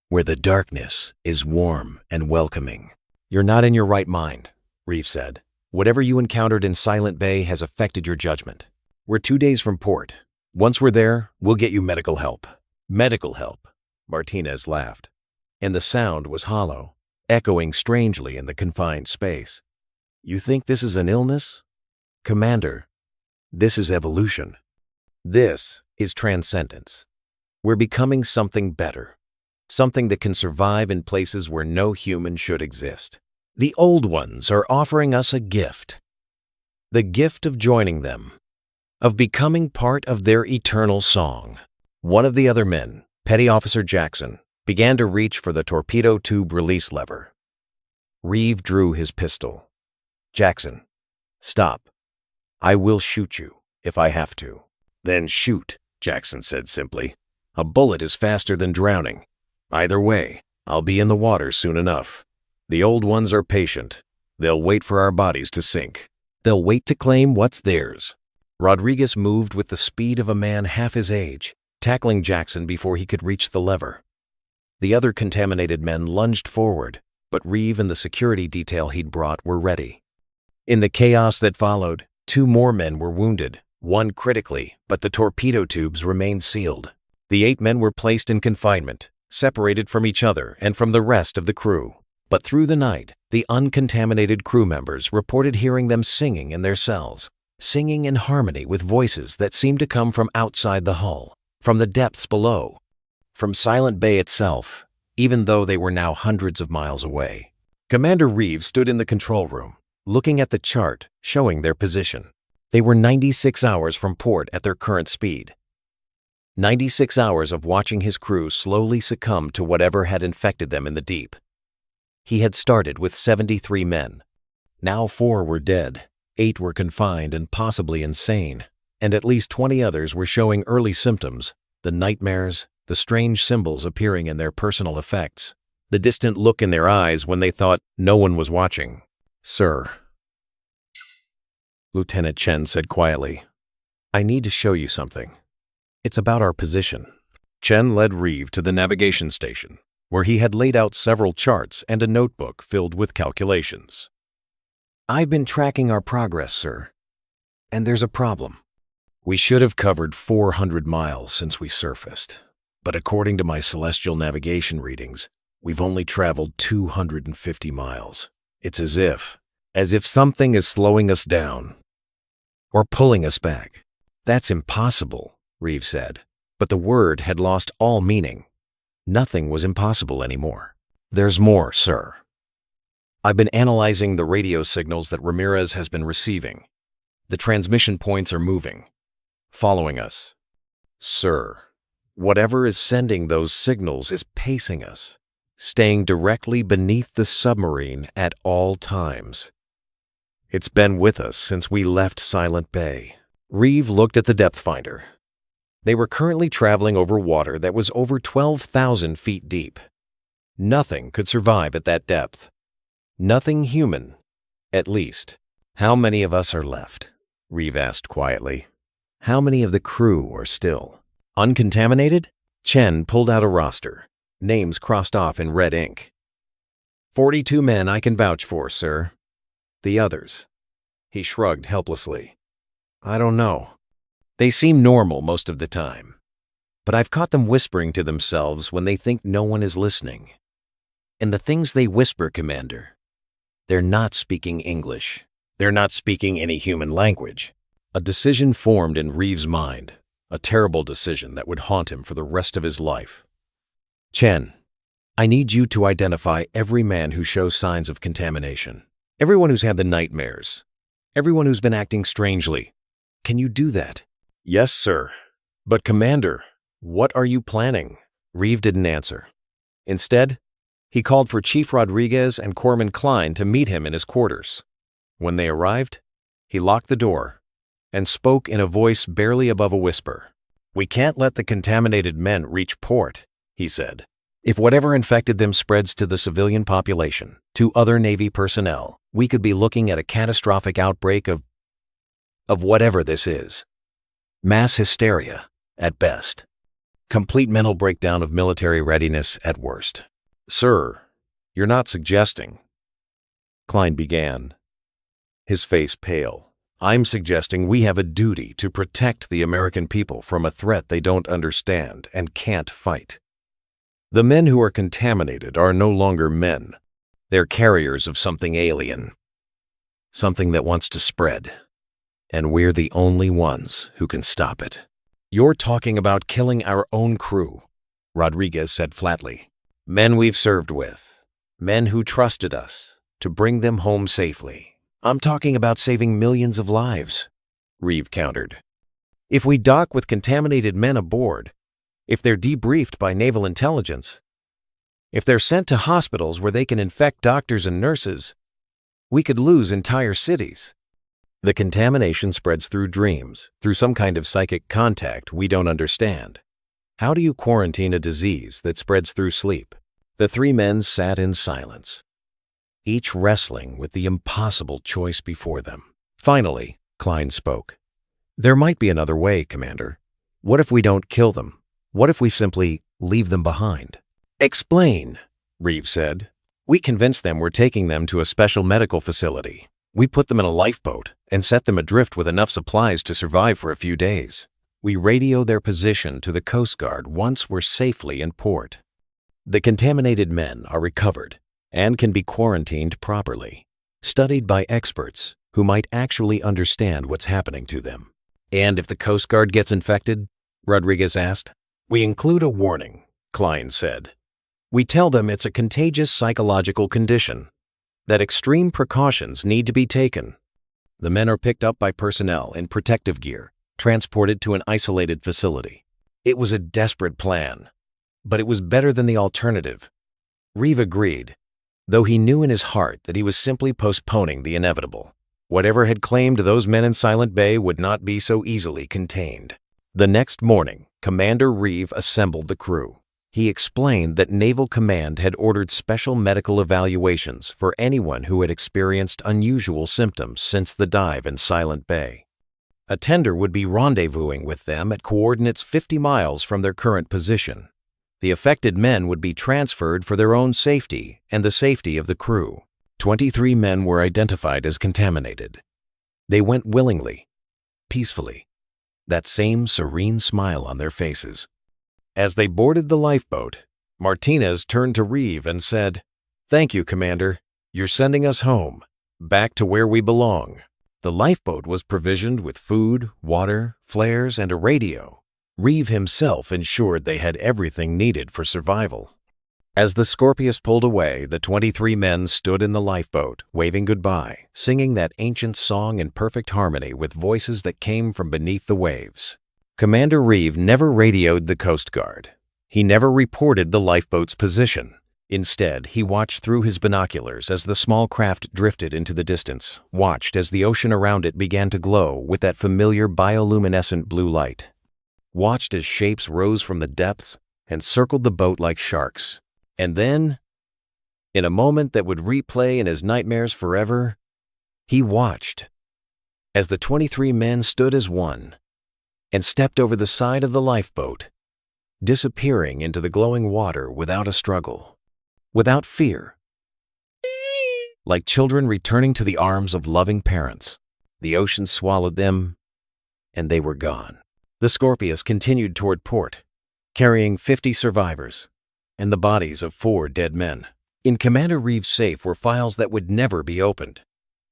where the darkness is warm and welcoming." "You're not in your right mind," Reeve said. "Whatever you encountered in Silent Bay has affected your judgment. We're 2 days from port. Once we're there, we'll get you medical help." "Medical help?" Martinez laughed, and the sound was hollow, echoing strangely in the confined space. "You think this is an illness? Commander, this is evolution. This is transcendence. We're becoming something better, something that can survive in places where no human should exist. The old ones are offering us a gift, the gift of joining them, of becoming part of their eternal song." One of the other men, Petty Officer Jackson, began to reach for the torpedo tube release lever. Reeve drew his pistol. "Jackson, stop. I will shoot you if I have to." "Then shoot," Jackson said simply. "A bullet is faster than drowning. Either way, I'll be in the water soon enough. The old ones are patient. They'll wait for our bodies to sink. They'll wait to claim what's theirs." Rodriguez moved with the speed of a man half his age, tackling Jackson before he could reach the lever. The other contaminated men lunged forward, but Reeve and the security detail he'd brought were ready. In the chaos that followed, 2 more men were wounded, one critically, but the torpedo tubes remained sealed. The 8 men were placed in confinement, separated from each other and from the rest of the crew. But through the night, the uncontaminated crew members reported hearing them singing in their cells, singing in harmony with voices that seemed to come from outside the hull, from the depths below, from Silent Bay itself, even though they were now hundreds of miles away. Commander Reeves stood in the control room, looking at the chart showing their position. They were 96 hours from port at their current speed. 96 hours of watching his crew slowly succumb to whatever had infected them in the deep. He had started with 73 men. Now 4 were dead, 8 were confined and possibly insane, and at least 20 others were showing early symptoms, the nightmares, the strange symbols appearing in their personal effects, the distant look in their eyes when they thought no one was watching. "Sir," Lieutenant Chen said quietly, "I need to show you something. It's about our position." Chen led Reeve to the navigation station, where he had laid out several charts and a notebook filled with calculations. "I've been tracking our progress, sir, and there's a problem. We should have covered 400 miles since we surfaced, but according to my celestial navigation readings, we've only traveled 250 miles. It's as if something is slowing us down or pulling us back." "That's impossible," Reeve said, but the word had lost all meaning. Nothing was impossible anymore. "There's more, sir. I've been analyzing the radio signals that Ramirez has been receiving. The transmission points are moving, following us. Sir, whatever is sending those signals is pacing us, staying directly beneath the submarine at all times. It's been with us since we left Silent Bay." Reeve looked at the depth finder. They were currently traveling over water that was over 12,000 feet deep. Nothing could survive at that depth. Nothing human, at least. "How many of us are left?" Reeve asked quietly. "How many of the crew are still uncontaminated?" Chen pulled out a roster, names crossed off in red ink. 42 men I can vouch for, sir. The others?" He shrugged helplessly. "I don't know. They seem normal most of the time, but I've caught them whispering to themselves when they think no one is listening. And the things they whisper, Commander, they're not speaking English. They're not speaking any human language." A decision formed in Reeves' mind, a terrible decision that would haunt him for the rest of his life. "Chen, I need you to identify every man who shows signs of contamination. Everyone who's had the nightmares. Everyone who's been acting strangely. Can you do that?" "Yes, sir. But Commander, what are you planning?" Reeve didn't answer. Instead, he called for Chief Rodriguez and Corpsman Klein to meet him in his quarters. When they arrived, he locked the door and spoke in a voice barely above a whisper. "We can't let the contaminated men reach port," he said. "If whatever infected them spreads to the civilian population, to other Navy personnel, we could be looking at a catastrophic outbreak of whatever this is. Mass hysteria, at best. Complete mental breakdown of military readiness at worst." "Sir, you're not suggesting," Klein began, his face pale. "I'm suggesting we have a duty to protect the American people from a threat they don't understand and can't fight. The men who are contaminated are no longer men. They're carriers of something alien, something that wants to spread, and we're the only ones who can stop it." "You're talking about killing our own crew," Rodriguez said flatly. "Men we've served with, men who trusted us to bring them home safely." "I'm talking about saving millions of lives," Reeve countered. "If we dock with contaminated men aboard, if they're debriefed by naval intelligence, if they're sent to hospitals where they can infect doctors and nurses, we could lose entire cities. The contamination spreads through dreams, through some kind of psychic contact we don't understand. How do you quarantine a disease that spreads through sleep?" The 3 men sat in silence, each wrestling with the impossible choice before them. Finally, Klein spoke. "There might be another way, Commander. What if we don't kill them? What if we simply leave them behind?" "Explain," Reeve said. "We convinced them we're taking them to a special medical facility. We put them in a lifeboat and set them adrift with enough supplies to survive for a few days. We radio their position to the Coast Guard once we're safely in port. The contaminated men are recovered and can be quarantined properly, studied by experts who might actually understand what's happening to them. And if the Coast Guard gets infected? Rodriguez asked. We include a warning, Klein said. We tell them it's a contagious psychological condition, that extreme precautions need to be taken. The men are picked up by personnel in protective gear, transported to an isolated facility. It was a desperate plan, but it was better than the alternative. Reeve agreed, though he knew in his heart that he was simply postponing the inevitable. Whatever had claimed those men in Silent Bay would not be so easily contained. The next morning, Commander Reeve assembled the crew. He explained that Naval Command had ordered special medical evaluations for anyone who had experienced unusual symptoms since the dive in Silent Bay. A tender would be rendezvousing with them at coordinates 50 miles from their current position. The affected men would be transferred for their own safety and the safety of the crew. 23 men were identified as contaminated. They went willingly, peacefully, that same serene smile on their faces. As they boarded the lifeboat, Martinez turned to Reeve and said, "Thank you, Commander. You're sending us home, back to where we belong." The lifeboat was provisioned with food, water, flares, and a radio. Reeve himself ensured they had everything needed for survival. As the Scorpius pulled away, the 23 men stood in the lifeboat, waving goodbye, singing that ancient song in perfect harmony with voices that came from beneath the waves. Commander Reeve never radioed the Coast Guard. He never reported the lifeboat's position. Instead, he watched through his binoculars as the small craft drifted into the distance, watched as the ocean around it began to glow with that familiar bioluminescent blue light, watched as shapes rose from the depths and circled the boat like sharks. And then, in a moment that would replay in his nightmares forever, he watched as the 23 men stood as one and stepped over the side of the lifeboat, disappearing into the glowing water without a struggle, without fear, like children returning to the arms of loving parents. The ocean swallowed them, and they were gone. The Scorpius continued toward port, carrying 50 survivors and the bodies of 4 dead men. In Commander Reeve's safe were files that would never be opened,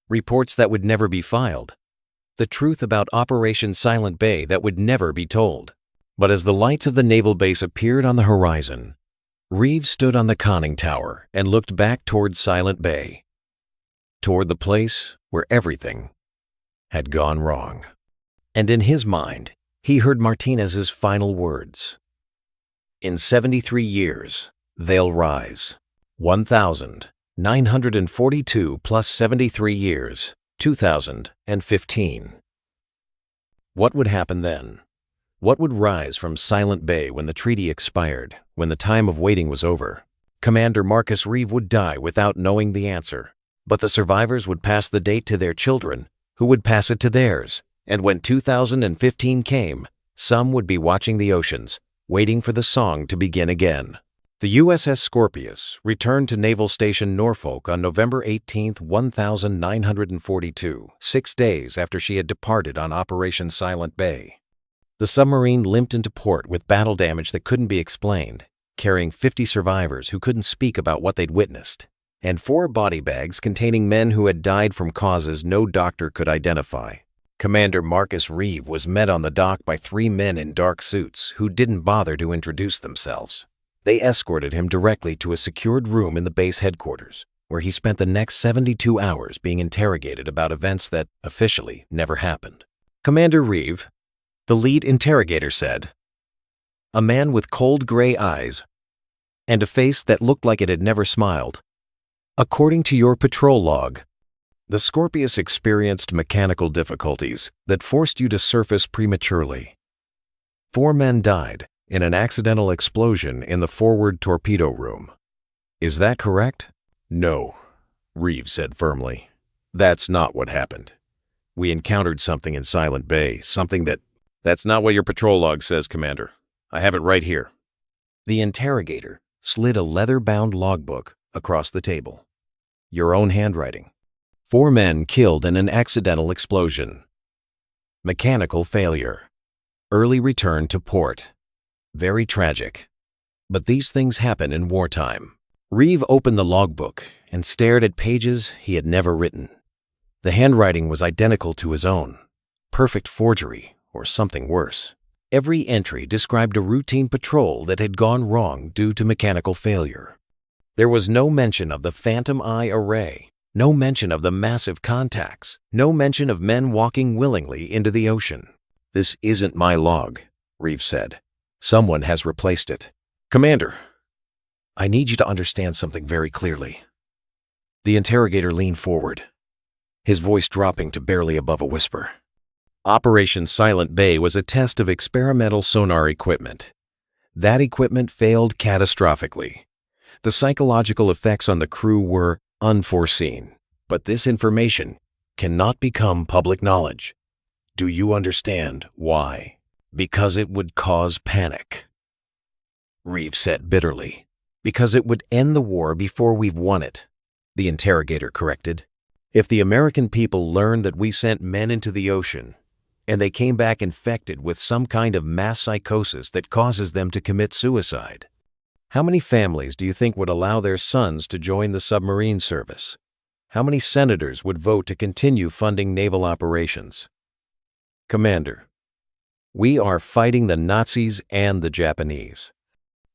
reports that would never be filed, the truth about Operation Silent Bay that would never be told. But as the lights of the naval base appeared on the horizon, Reeve stood on the conning tower and looked back toward Silent Bay, toward the place where everything had gone wrong. And in his mind, he heard Martinez's final words. In 73 years, they'll rise. 1,942 plus 73 years, 2015. What would happen then? What would rise from Silent Bay when the treaty expired, when the time of waiting was over? Commander Marcus Reeve would die without knowing the answer, but the survivors would pass the date to their children, who would pass it to theirs, and when 2015 came, some would be watching the oceans, waiting for the song to begin again. The USS Scorpius returned to Naval Station Norfolk on November 18, 1942, 6 days after she had departed on Operation Silent Bay. The submarine limped into port with battle damage that couldn't be explained, carrying 50 survivors who couldn't speak about what they'd witnessed, and 4 body bags containing men who had died from causes no doctor could identify. Commander Marcus Reeve was met on the dock by 3 men in dark suits who didn't bother to introduce themselves. They escorted him directly to a secured room in the base headquarters, where he spent the next 72 hours being interrogated about events that, officially, never happened. Commander Reeve, the lead interrogator said, a man with cold gray eyes and a face that looked like it had never smiled. According to your patrol log, the Scorpius experienced mechanical difficulties that forced you to surface prematurely. 4 men died in an accidental explosion in the forward torpedo room. Is that correct? No, Reeve said firmly. That's not what happened. We encountered something in Silent Bay, something That's not what your patrol log says, Commander. I have it right here. The interrogator slid a leather-bound logbook across the table. Your own handwriting. 4 men killed in an accidental explosion. Mechanical failure. Early return to port. Very tragic. But these things happen in wartime. Reeve opened the logbook and stared at pages he had never written. The handwriting was identical to his own. Perfect forgery, or something worse. Every entry described a routine patrol that had gone wrong due to mechanical failure. There was no mention of the Phantom Eye array, no mention of the massive contacts, no mention of men walking willingly into the ocean. "This isn't my log," Reeve said. "Someone has replaced it." "Commander, I need you to understand something very clearly." The interrogator leaned forward, his voice dropping to barely above a whisper. Operation Silent Bay was a test of experimental sonar equipment. That equipment failed catastrophically. The psychological effects on the crew were unforeseen, but this information cannot become public knowledge. Do you understand why? Because it would cause panic. Reeve said bitterly. Because it would end the war before we've won it, the interrogator corrected. If the American people learned that we sent men into the ocean, and they came back infected with some kind of mass psychosis that causes them to commit suicide, how many families do you think would allow their sons to join the submarine service? How many senators would vote to continue funding naval operations? Commander, we are fighting the Nazis and the Japanese.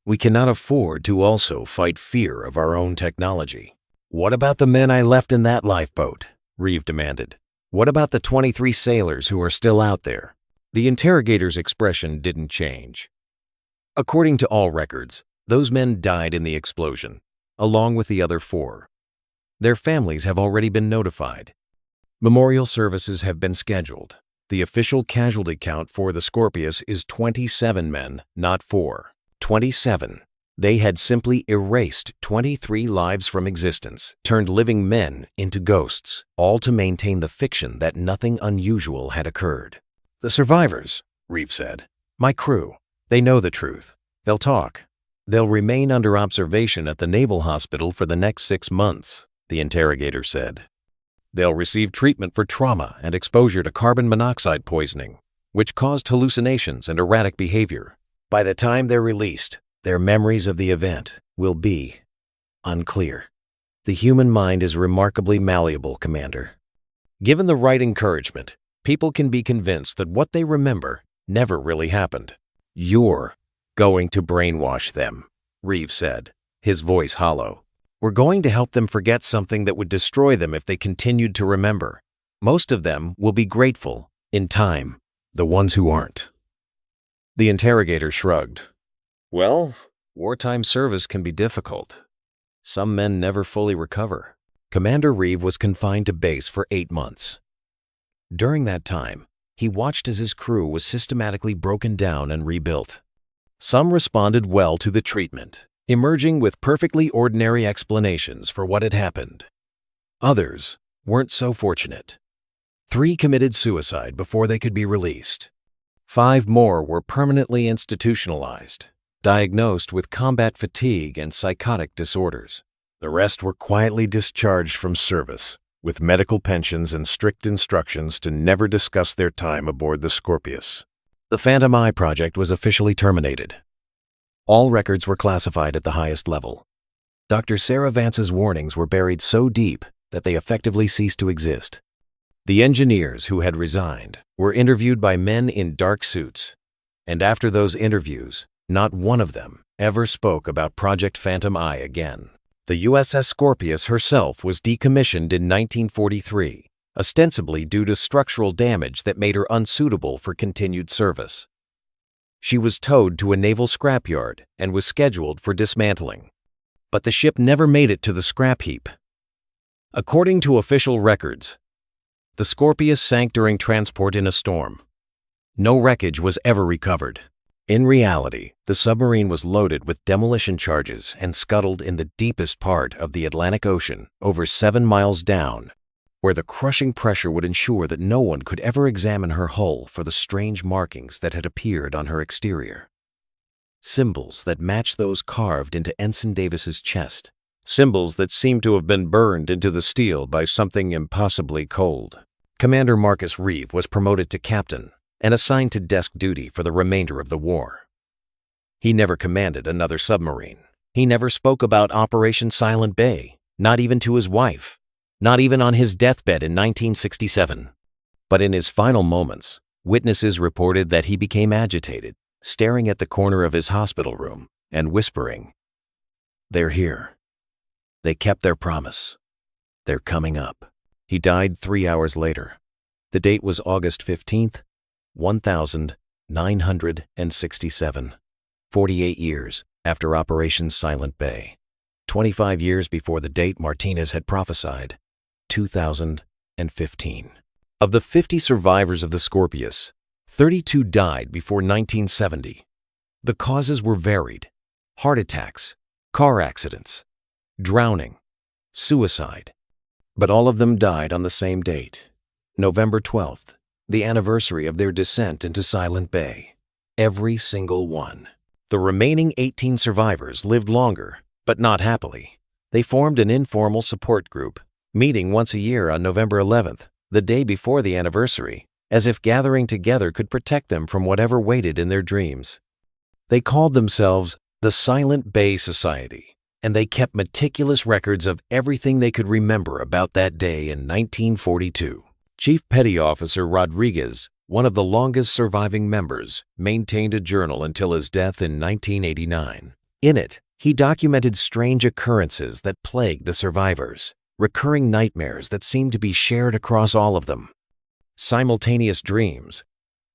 We cannot afford to also fight fear of our own technology. What about the men I left in that lifeboat? Reeve demanded. What about the 23 sailors who are still out there? The interrogator's expression didn't change. According to all records, those men died in the explosion, along with the other 4. Their families have already been notified. Memorial services have been scheduled. The official casualty count for the Scorpius is 27 men, not 4. 27. They had simply erased 23 lives from existence, turned living men into ghosts, all to maintain the fiction that nothing unusual had occurred. The survivors, Reeve said. My crew. They know the truth. They'll talk. They'll remain under observation at the Naval Hospital for the next 6 months, the interrogator said. They'll receive treatment for trauma and exposure to carbon monoxide poisoning, which caused hallucinations and erratic behavior. By the time they're released, their memories of the event will be unclear. The human mind is remarkably malleable, Commander. Given the right encouragement, people can be convinced that what they remember never really happened. You're going to brainwash them, Reeve said, his voice hollow. We're going to help them forget something that would destroy them if they continued to remember. Most of them will be grateful in time, the ones who aren't. The interrogator shrugged. Well, wartime service can be difficult. Some men never fully recover. Commander Reeve was confined to base for 8 months. During that time, he watched as his crew was systematically broken down and rebuilt. Some responded well to the treatment, emerging with perfectly ordinary explanations for what had happened. Others weren't so fortunate. 3 committed suicide before they could be released. 5 more were permanently institutionalized, diagnosed with combat fatigue and psychotic disorders. The rest were quietly discharged from service, with medical pensions and strict instructions to never discuss their time aboard the Scorpius. The Phantom Eye project was officially terminated. All records were classified at the highest level. Dr. Sarah Vance's warnings were buried so deep that they effectively ceased to exist. The engineers who had resigned were interviewed by men in dark suits, and after those interviews, not one of them ever spoke about Project Phantom Eye again. The USS Scorpius herself was decommissioned in 1943, ostensibly due to structural damage that made her unsuitable for continued service. She was towed to a naval scrapyard and was scheduled for dismantling. But the ship never made it to the scrap heap. According to official records, the Scorpius sank during transport in a storm. No wreckage was ever recovered. In reality, the submarine was loaded with demolition charges and scuttled in the deepest part of the Atlantic Ocean, over 7 miles down, where the crushing pressure would ensure that no one could ever examine her hull for the strange markings that had appeared on her exterior. Symbols that matched those carved into Ensign Davis's chest, symbols that seemed to have been burned into the steel by something impossibly cold. Commander Marcus Reeve was promoted to captain and assigned to desk duty for the remainder of the war. He never commanded another submarine. He never spoke about Operation Silent Bay, not even to his wife, not even on his deathbed in 1967. But in his final moments, witnesses reported that he became agitated, staring at the corner of his hospital room and whispering, "They're here. They kept their promise. They're coming up." He died 3 hours later. The date was August 15th, 1967, 48 years after Operation Silent Bay, 25 years before the date Martinez had prophesied, 2015. Of the 50 survivors of the Scorpius, 32 died before 1970. The causes were varied: heart attacks, car accidents, drowning, suicide. But all of them died on the same date, November 12th, the anniversary of their descent into Silent Bay. Every single one. The remaining 18 survivors lived longer, but not happily. They formed an informal support group, meeting once a year on November 11th, the day before the anniversary, as if gathering together could protect them from whatever waited in their dreams. They called themselves the Silent Bay Society, and they kept meticulous records of everything they could remember about that day in 1942. Chief Petty Officer Rodriguez, one of the longest surviving members, maintained a journal until his death in 1989. In it, he documented strange occurrences that plagued the survivors, recurring nightmares that seemed to be shared across all of them. Simultaneous dreams,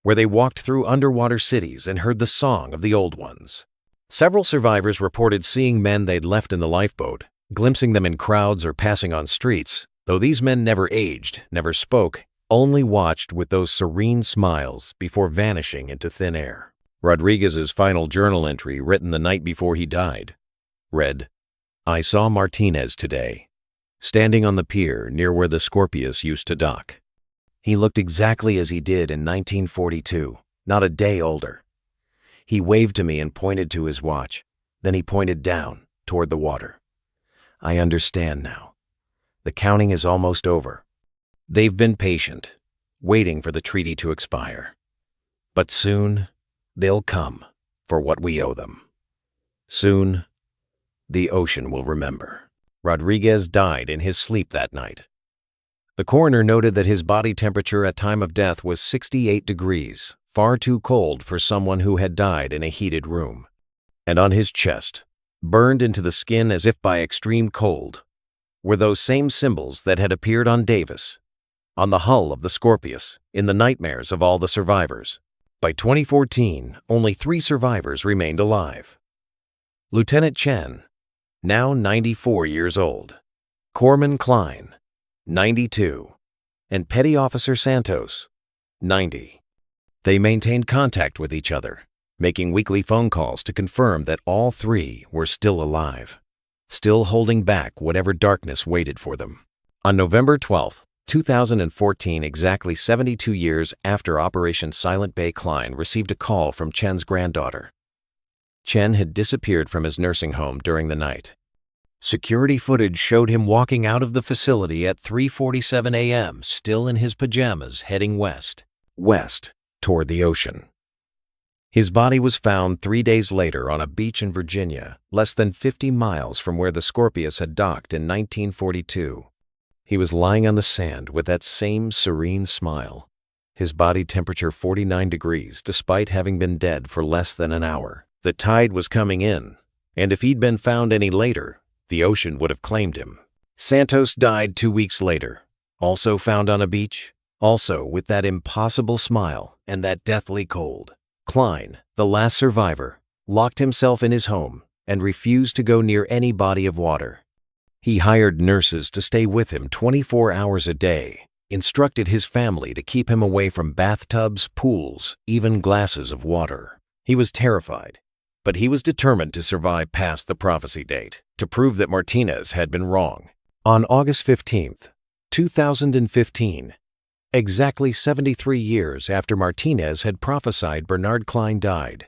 where they walked through underwater cities and heard the song of the old ones. Several survivors reported seeing men they'd left in the lifeboat, glimpsing them in crowds or passing on streets, though these men never aged, never spoke, only watched with those serene smiles before vanishing into thin air. Rodriguez's final journal entry, written the night before he died, read, "I saw Martinez today, standing on the pier near where the Scorpius used to dock. He looked exactly as he did in 1942, not a day older. He waved to me and pointed to his watch. Then he pointed down, toward the water. I understand now. The counting is almost over. They've been patient, waiting for the treaty to expire. But soon, they'll come for what we owe them. Soon, the ocean will remember." Rodriguez died in his sleep that night. The coroner noted that his body temperature at time of death was 68 degrees, far too cold for someone who had died in a heated room. And on his chest, burned into the skin as if by extreme cold, were those same symbols that had appeared on Davis, on the hull of the Scorpius, in the nightmares of all the survivors. By 2014, only 3 survivors remained alive. Lieutenant Chen, now 94 years old, Corpsman Klein, 92, and Petty Officer Santos, 90. They maintained contact with each other, making weekly phone calls to confirm that all 3 were still alive, still holding back whatever darkness waited for them. On November 12, 2014, exactly 72 years after Operation Silent Bay, Klein received a call from Chen's granddaughter. Chen had disappeared from his nursing home during the night. Security footage showed him walking out of the facility at 3:47 a.m., still in his pajamas, heading west, toward the ocean. His body was found 3 days later on a beach in Virginia, less than 50 miles from where the Scorpius had docked in 1942. He was lying on the sand with that same serene smile, his body temperature 49 degrees despite having been dead for less than an hour. The tide was coming in, and if he'd been found any later, the ocean would have claimed him. Santos died 2 weeks later, also found on a beach, also with that impossible smile and that deathly cold. Klein, the last survivor, locked himself in his home and refused to go near any body of water. He hired nurses to stay with him 24 hours a day, instructed his family to keep him away from bathtubs, pools, even glasses of water. He was terrified, but he was determined to survive past the prophecy date, to prove that Martinez had been wrong. On August 15th, 2015, exactly 73 years after Martinez had prophesied, Bernard Klein died.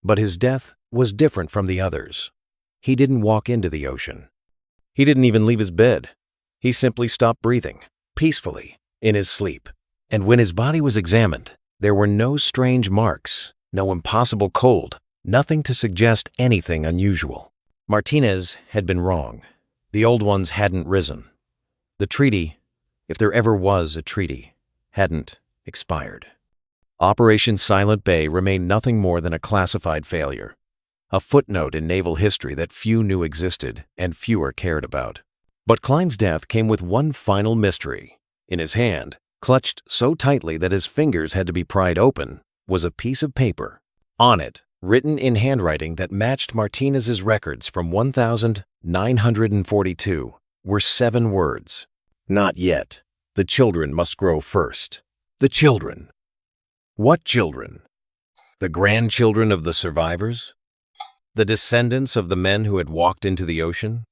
But his death was different from the others. He didn't walk into the ocean. He didn't even leave his bed. He simply stopped breathing, peacefully, in his sleep. And when his body was examined, there were no strange marks, no impossible cold, nothing to suggest anything unusual. Martinez had been wrong. The old ones hadn't risen. The treaty, if there ever was a treaty, hadn't expired. Operation Silent Bay remained nothing more than a classified failure, a footnote in naval history that few knew existed and fewer cared about. But Klein's death came with one final mystery. In his hand, clutched so tightly that his fingers had to be pried open, was a piece of paper. On it, written in handwriting that matched Martinez's records from 1942, were 7 words. Not yet. The children must grow first. The children. What children? The grandchildren of the survivors? The descendants of the men who had walked into the ocean?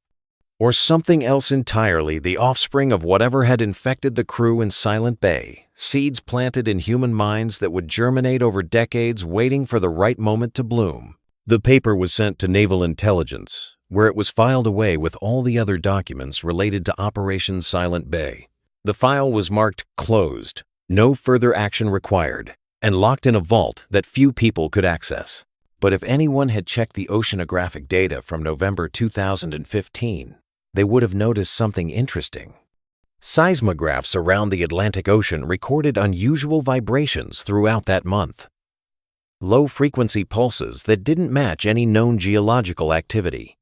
Or something else entirely, the offspring of whatever had infected the crew in Silent Bay, seeds planted in human minds that would germinate over decades, waiting for the right moment to bloom. The paper was sent to Naval Intelligence, where it was filed away with all the other documents related to Operation Silent Bay. The file was marked closed, no further action required, and locked in a vault that few people could access. But if anyone had checked the oceanographic data from November 2015, they would have noticed something interesting. Seismographs around the Atlantic Ocean recorded unusual vibrations throughout that month. Low-frequency pulses that didn't match any known geological activity.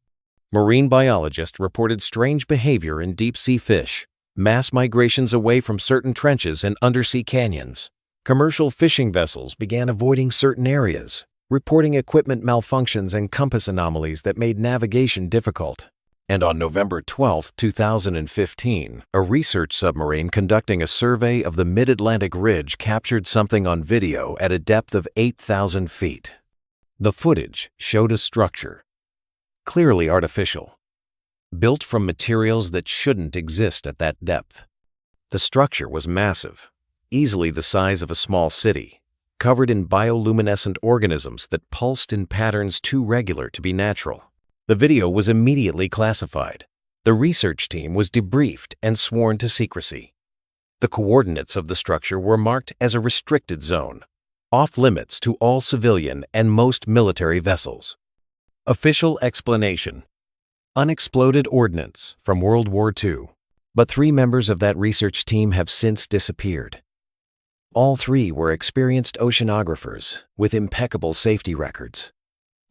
Marine biologists reported strange behavior in deep-sea fish, mass migrations away from certain trenches and undersea canyons. Commercial fishing vessels began avoiding certain areas, reporting equipment malfunctions and compass anomalies that made navigation difficult. And on November 12, 2015, a research submarine conducting a survey of the Mid-Atlantic Ridge captured something on video at a depth of 8,000 feet. The footage showed a structure, clearly artificial, built from materials that shouldn't exist at that depth. The structure was massive, easily the size of a small city, covered in bioluminescent organisms that pulsed in patterns too regular to be natural. The video was immediately classified. The research team was debriefed and sworn to secrecy. The coordinates of the structure were marked as a restricted zone, off limits to all civilian and most military vessels. Official explanation: unexploded ordnance from World War II. But 3 members of that research team have since disappeared. All 3 were experienced oceanographers with impeccable safety records.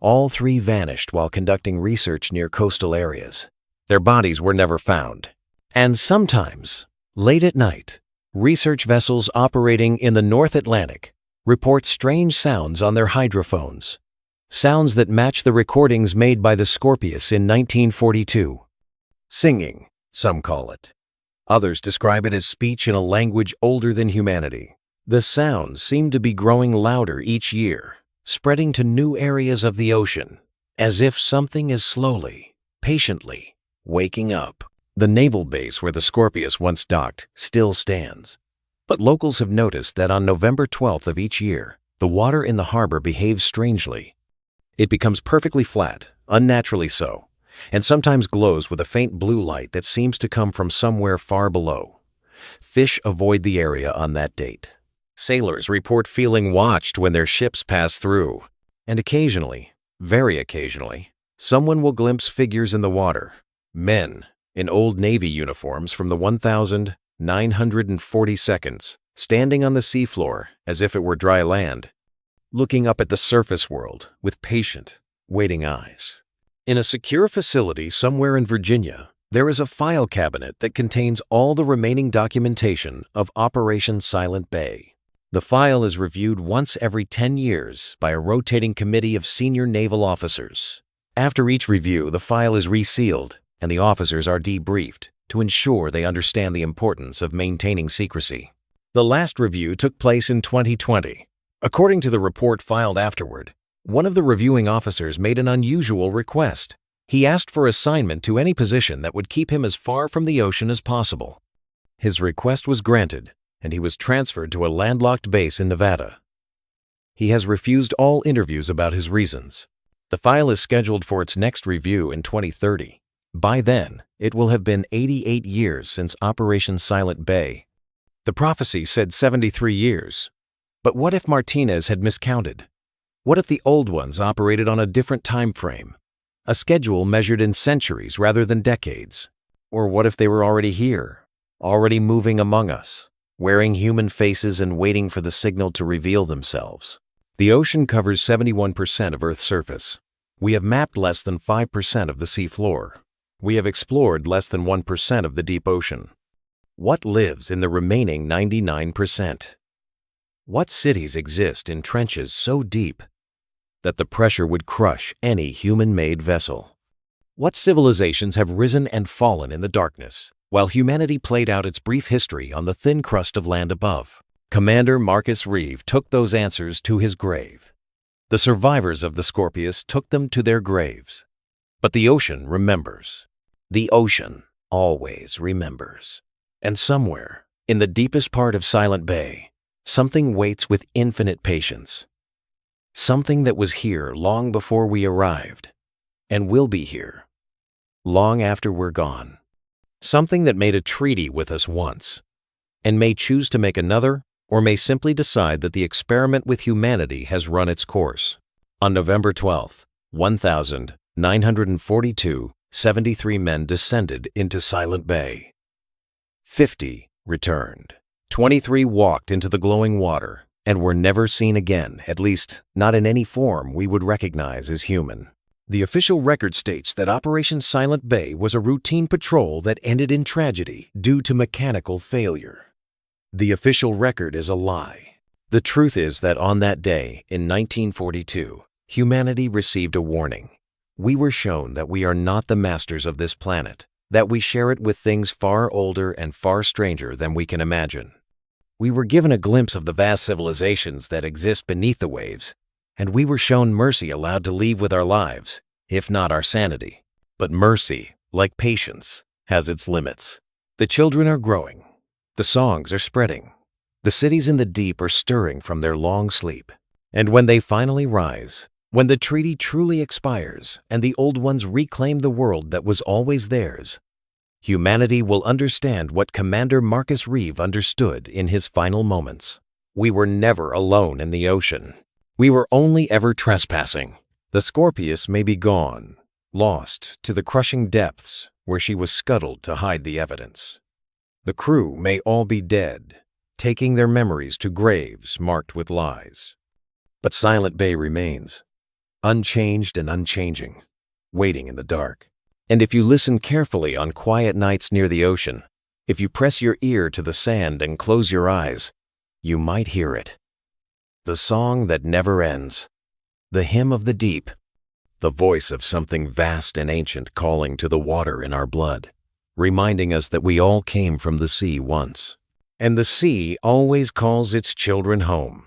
All 3 vanished while conducting research near coastal areas. Their bodies were never found. And sometimes, late at night, research vessels operating in the North Atlantic report strange sounds on their hydrophones. Sounds that match the recordings made by the Scorpius in 1942. Singing, some call it. Others describe it as speech in a language older than humanity. The sounds seem to be growing louder each year, spreading to new areas of the ocean, as if something is slowly, patiently, waking up. The naval base where the Scorpius once docked still stands. But locals have noticed that on November 12th of each year, the water in the harbor behaves strangely. It becomes perfectly flat, unnaturally so, and sometimes glows with a faint blue light that seems to come from somewhere far below. Fish avoid the area on that date. Sailors report feeling watched when their ships pass through, and occasionally, very occasionally, someone will glimpse figures in the water, men in old Navy uniforms from the 1942nd, standing on the seafloor as if it were dry land, looking up at the surface world with patient, waiting eyes. In a secure facility somewhere in Virginia, there is a file cabinet that contains all the remaining documentation of Operation Silent Bay. The file is reviewed once every 10 years by a rotating committee of senior naval officers. After each review, the file is resealed and the officers are debriefed to ensure they understand the importance of maintaining secrecy. The last review took place in 2020. According to the report filed afterward, one of the reviewing officers made an unusual request. He asked for assignment to any position that would keep him as far from the ocean as possible. His request was granted, and he was transferred to a landlocked base in Nevada. He has refused all interviews about his reasons. The file is scheduled for its next review in 2030, By then, it will have been 88 years since Operation Silent Bay. The prophecy said 73 years. But what if Martinez had miscounted? What if the old ones operated on a different time frame? A schedule measured in centuries rather than decades? Or what if they were already here, already moving among us, wearing human faces and waiting for the signal to reveal themselves? The ocean covers 71% of Earth's surface. We have mapped less than 5% of the seafloor. We have explored less than 1% of the deep ocean. What lives in the remaining 99%? What cities exist in trenches so deep that the pressure would crush any human-made vessel? What civilizations have risen and fallen in the darkness, while humanity played out its brief history on the thin crust of land above? Commander Marcus Reeve took those answers to his grave. The survivors of the Scorpius took them to their graves. But the ocean remembers. The ocean always remembers. And somewhere, in the deepest part of Silent Bay, something waits with infinite patience. Something that was here long before we arrived, and will be here long after we're gone. Something that made a treaty with us once, and may choose to make another, or may simply decide that the experiment with humanity has run its course. On November 12th, 1942, 73 men descended into Silent Bay. 50 returned. 23 walked into the glowing water and were never seen again, at least not in any form we would recognize as human. The official record states that Operation Silent Bay was a routine patrol that ended in tragedy due to mechanical failure. The official record is a lie. The truth is that on that day, in 1942, humanity received a warning. We were shown that we are not the masters of this planet, that we share it with things far older and far stranger than we can imagine. We were given a glimpse of the vast civilizations that exist beneath the waves, and we were shown mercy allowed to leave with our lives, if not our sanity. But mercy, like patience, has its limits. The children are growing. The songs are spreading. The cities in the deep are stirring from their long sleep. And when they finally rise, when the treaty truly expires and the old ones reclaim the world that was always theirs, humanity will understand what Commander Marcus Reeve understood in his final moments. We were never alone in the ocean. We were only ever trespassing. The Scorpius may be gone, lost to the crushing depths where she was scuttled to hide the evidence. The crew may all be dead, taking their memories to graves marked with lies. But Silent Bay remains, unchanged and unchanging, waiting in the dark. And if you listen carefully on quiet nights near the ocean, if you press your ear to the sand and close your eyes, you might hear it. The song that never ends, the hymn of the deep, the voice of something vast and ancient calling to the water in our blood, reminding us that we all came from the sea once. And the sea always calls its children home.